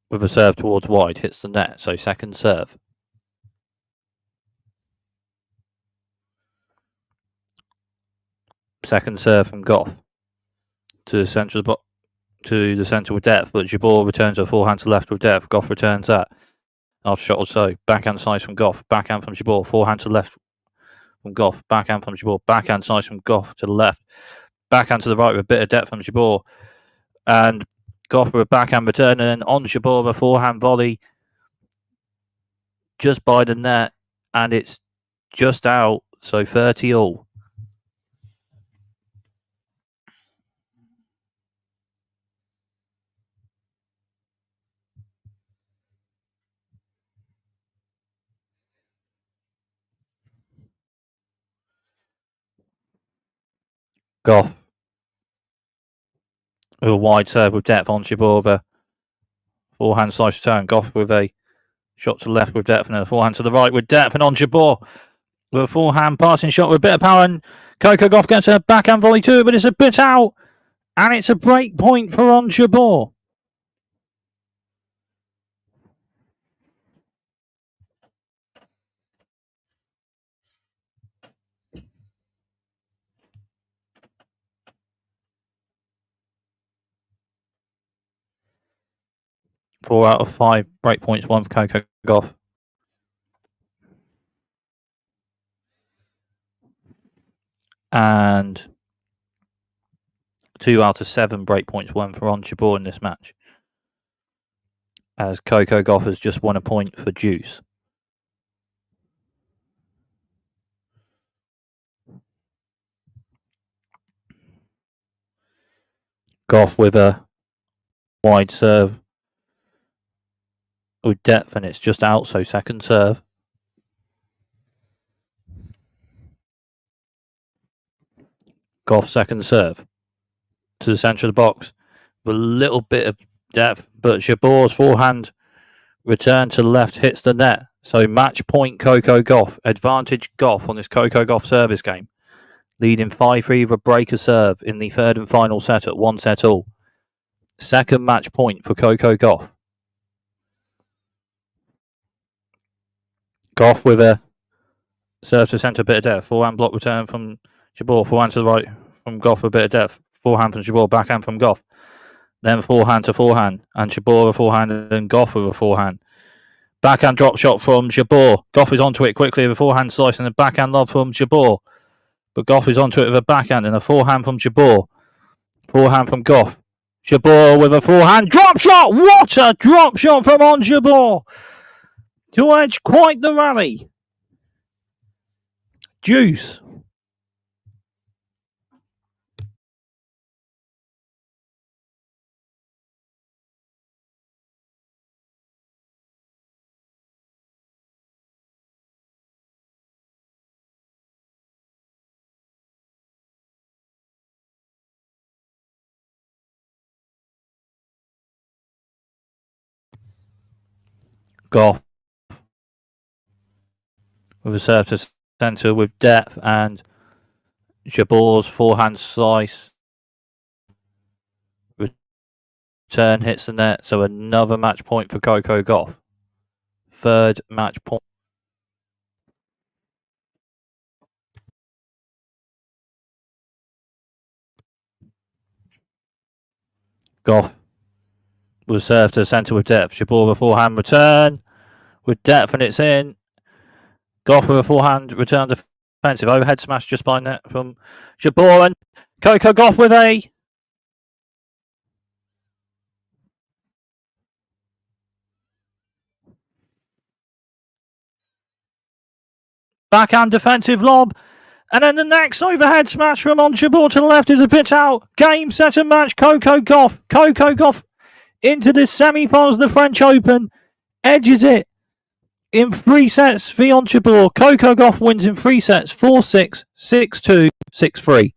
with a serve towards wide hits the net, so second serve. Second serve from Gauff to the centre of the box, to the centre with depth, but Jabeur returns a forehand to left with depth. Gauff returns that after shot or so. Backhand slice from Gauff, backhand from Jabeur, forehand to left from Gauff, backhand from Jabeur, backhand slice from Gauff to the left, backhand to the right with a bit of depth from Jabeur, and Gauff with a backhand return, and then Ons Jabeur with a forehand volley just by the net, and it's just out, so 30 all. Gauff with a wide serve with depth on Jabeur with a forehand slice return. Gauff with a shot to the left with depth and then a forehand to the right with depth, and on Jabeur with a forehand passing shot with a bit of power, and Coco Gauff gets a backhand volley to it, but it's a bit out, and it's a break point for Ons Jabeur. Four out of 5 break points, one for Coco Gauff. And 2 out of 7 break points, one for Ons Jabeur in this match, as Coco Gauff has just won a point for deuce. Gauff with a wide serve with depth, and it's just out, so second serve. Gauff second serve to the centre of the box with a little bit of depth, but Jabeur's forehand return to the left hits the net, so match point Coco Gauff. Advantage Gauff on this Coco Gauff service game, leading 5-3 with a breaker serve in the third and final set at 1 set all. Second match point for Coco Gauff. Gauff with a serve to centre, bit of depth. Forehand block return from Jabeur. Forehand to the right from Gauff, a bit of depth. Forehand from Jabeur, backhand from Gauff. Then forehand to forehand, and Jabeur with a forehand, and Gauff with a forehand. Backhand drop shot from Jabeur. Gauff is onto it quickly with a forehand slice and a backhand lob from Jabeur. But Gauff is onto it with a backhand and a forehand from Jabeur. Forehand from Gauff. Jabeur with a forehand drop shot. What a drop shot from Ons Jabeur to edge quite the rally. Deuce. Gauff with a serve to centre with depth, and Jabeur's forehand slice return hits the net, so another match point for Coco Gauff. Third match point. Gauff was served to the centre with depth. Jabeur with a forehand return with depth, and it's in. Gauff with a forehand return defensive overhead smash just by net from Jabeur, and Coco Gauff with a backhand defensive lob, and then the next overhead smash from Ons Jabeur to the left is a bit out. Game, set and match, Coco Gauff. Coco Gauff into the semi-finals of the French Open, edges it in 3 sets for Ons Jabeur. Coco Gauff wins in 3 sets, 4-6, 6-2, 6-3.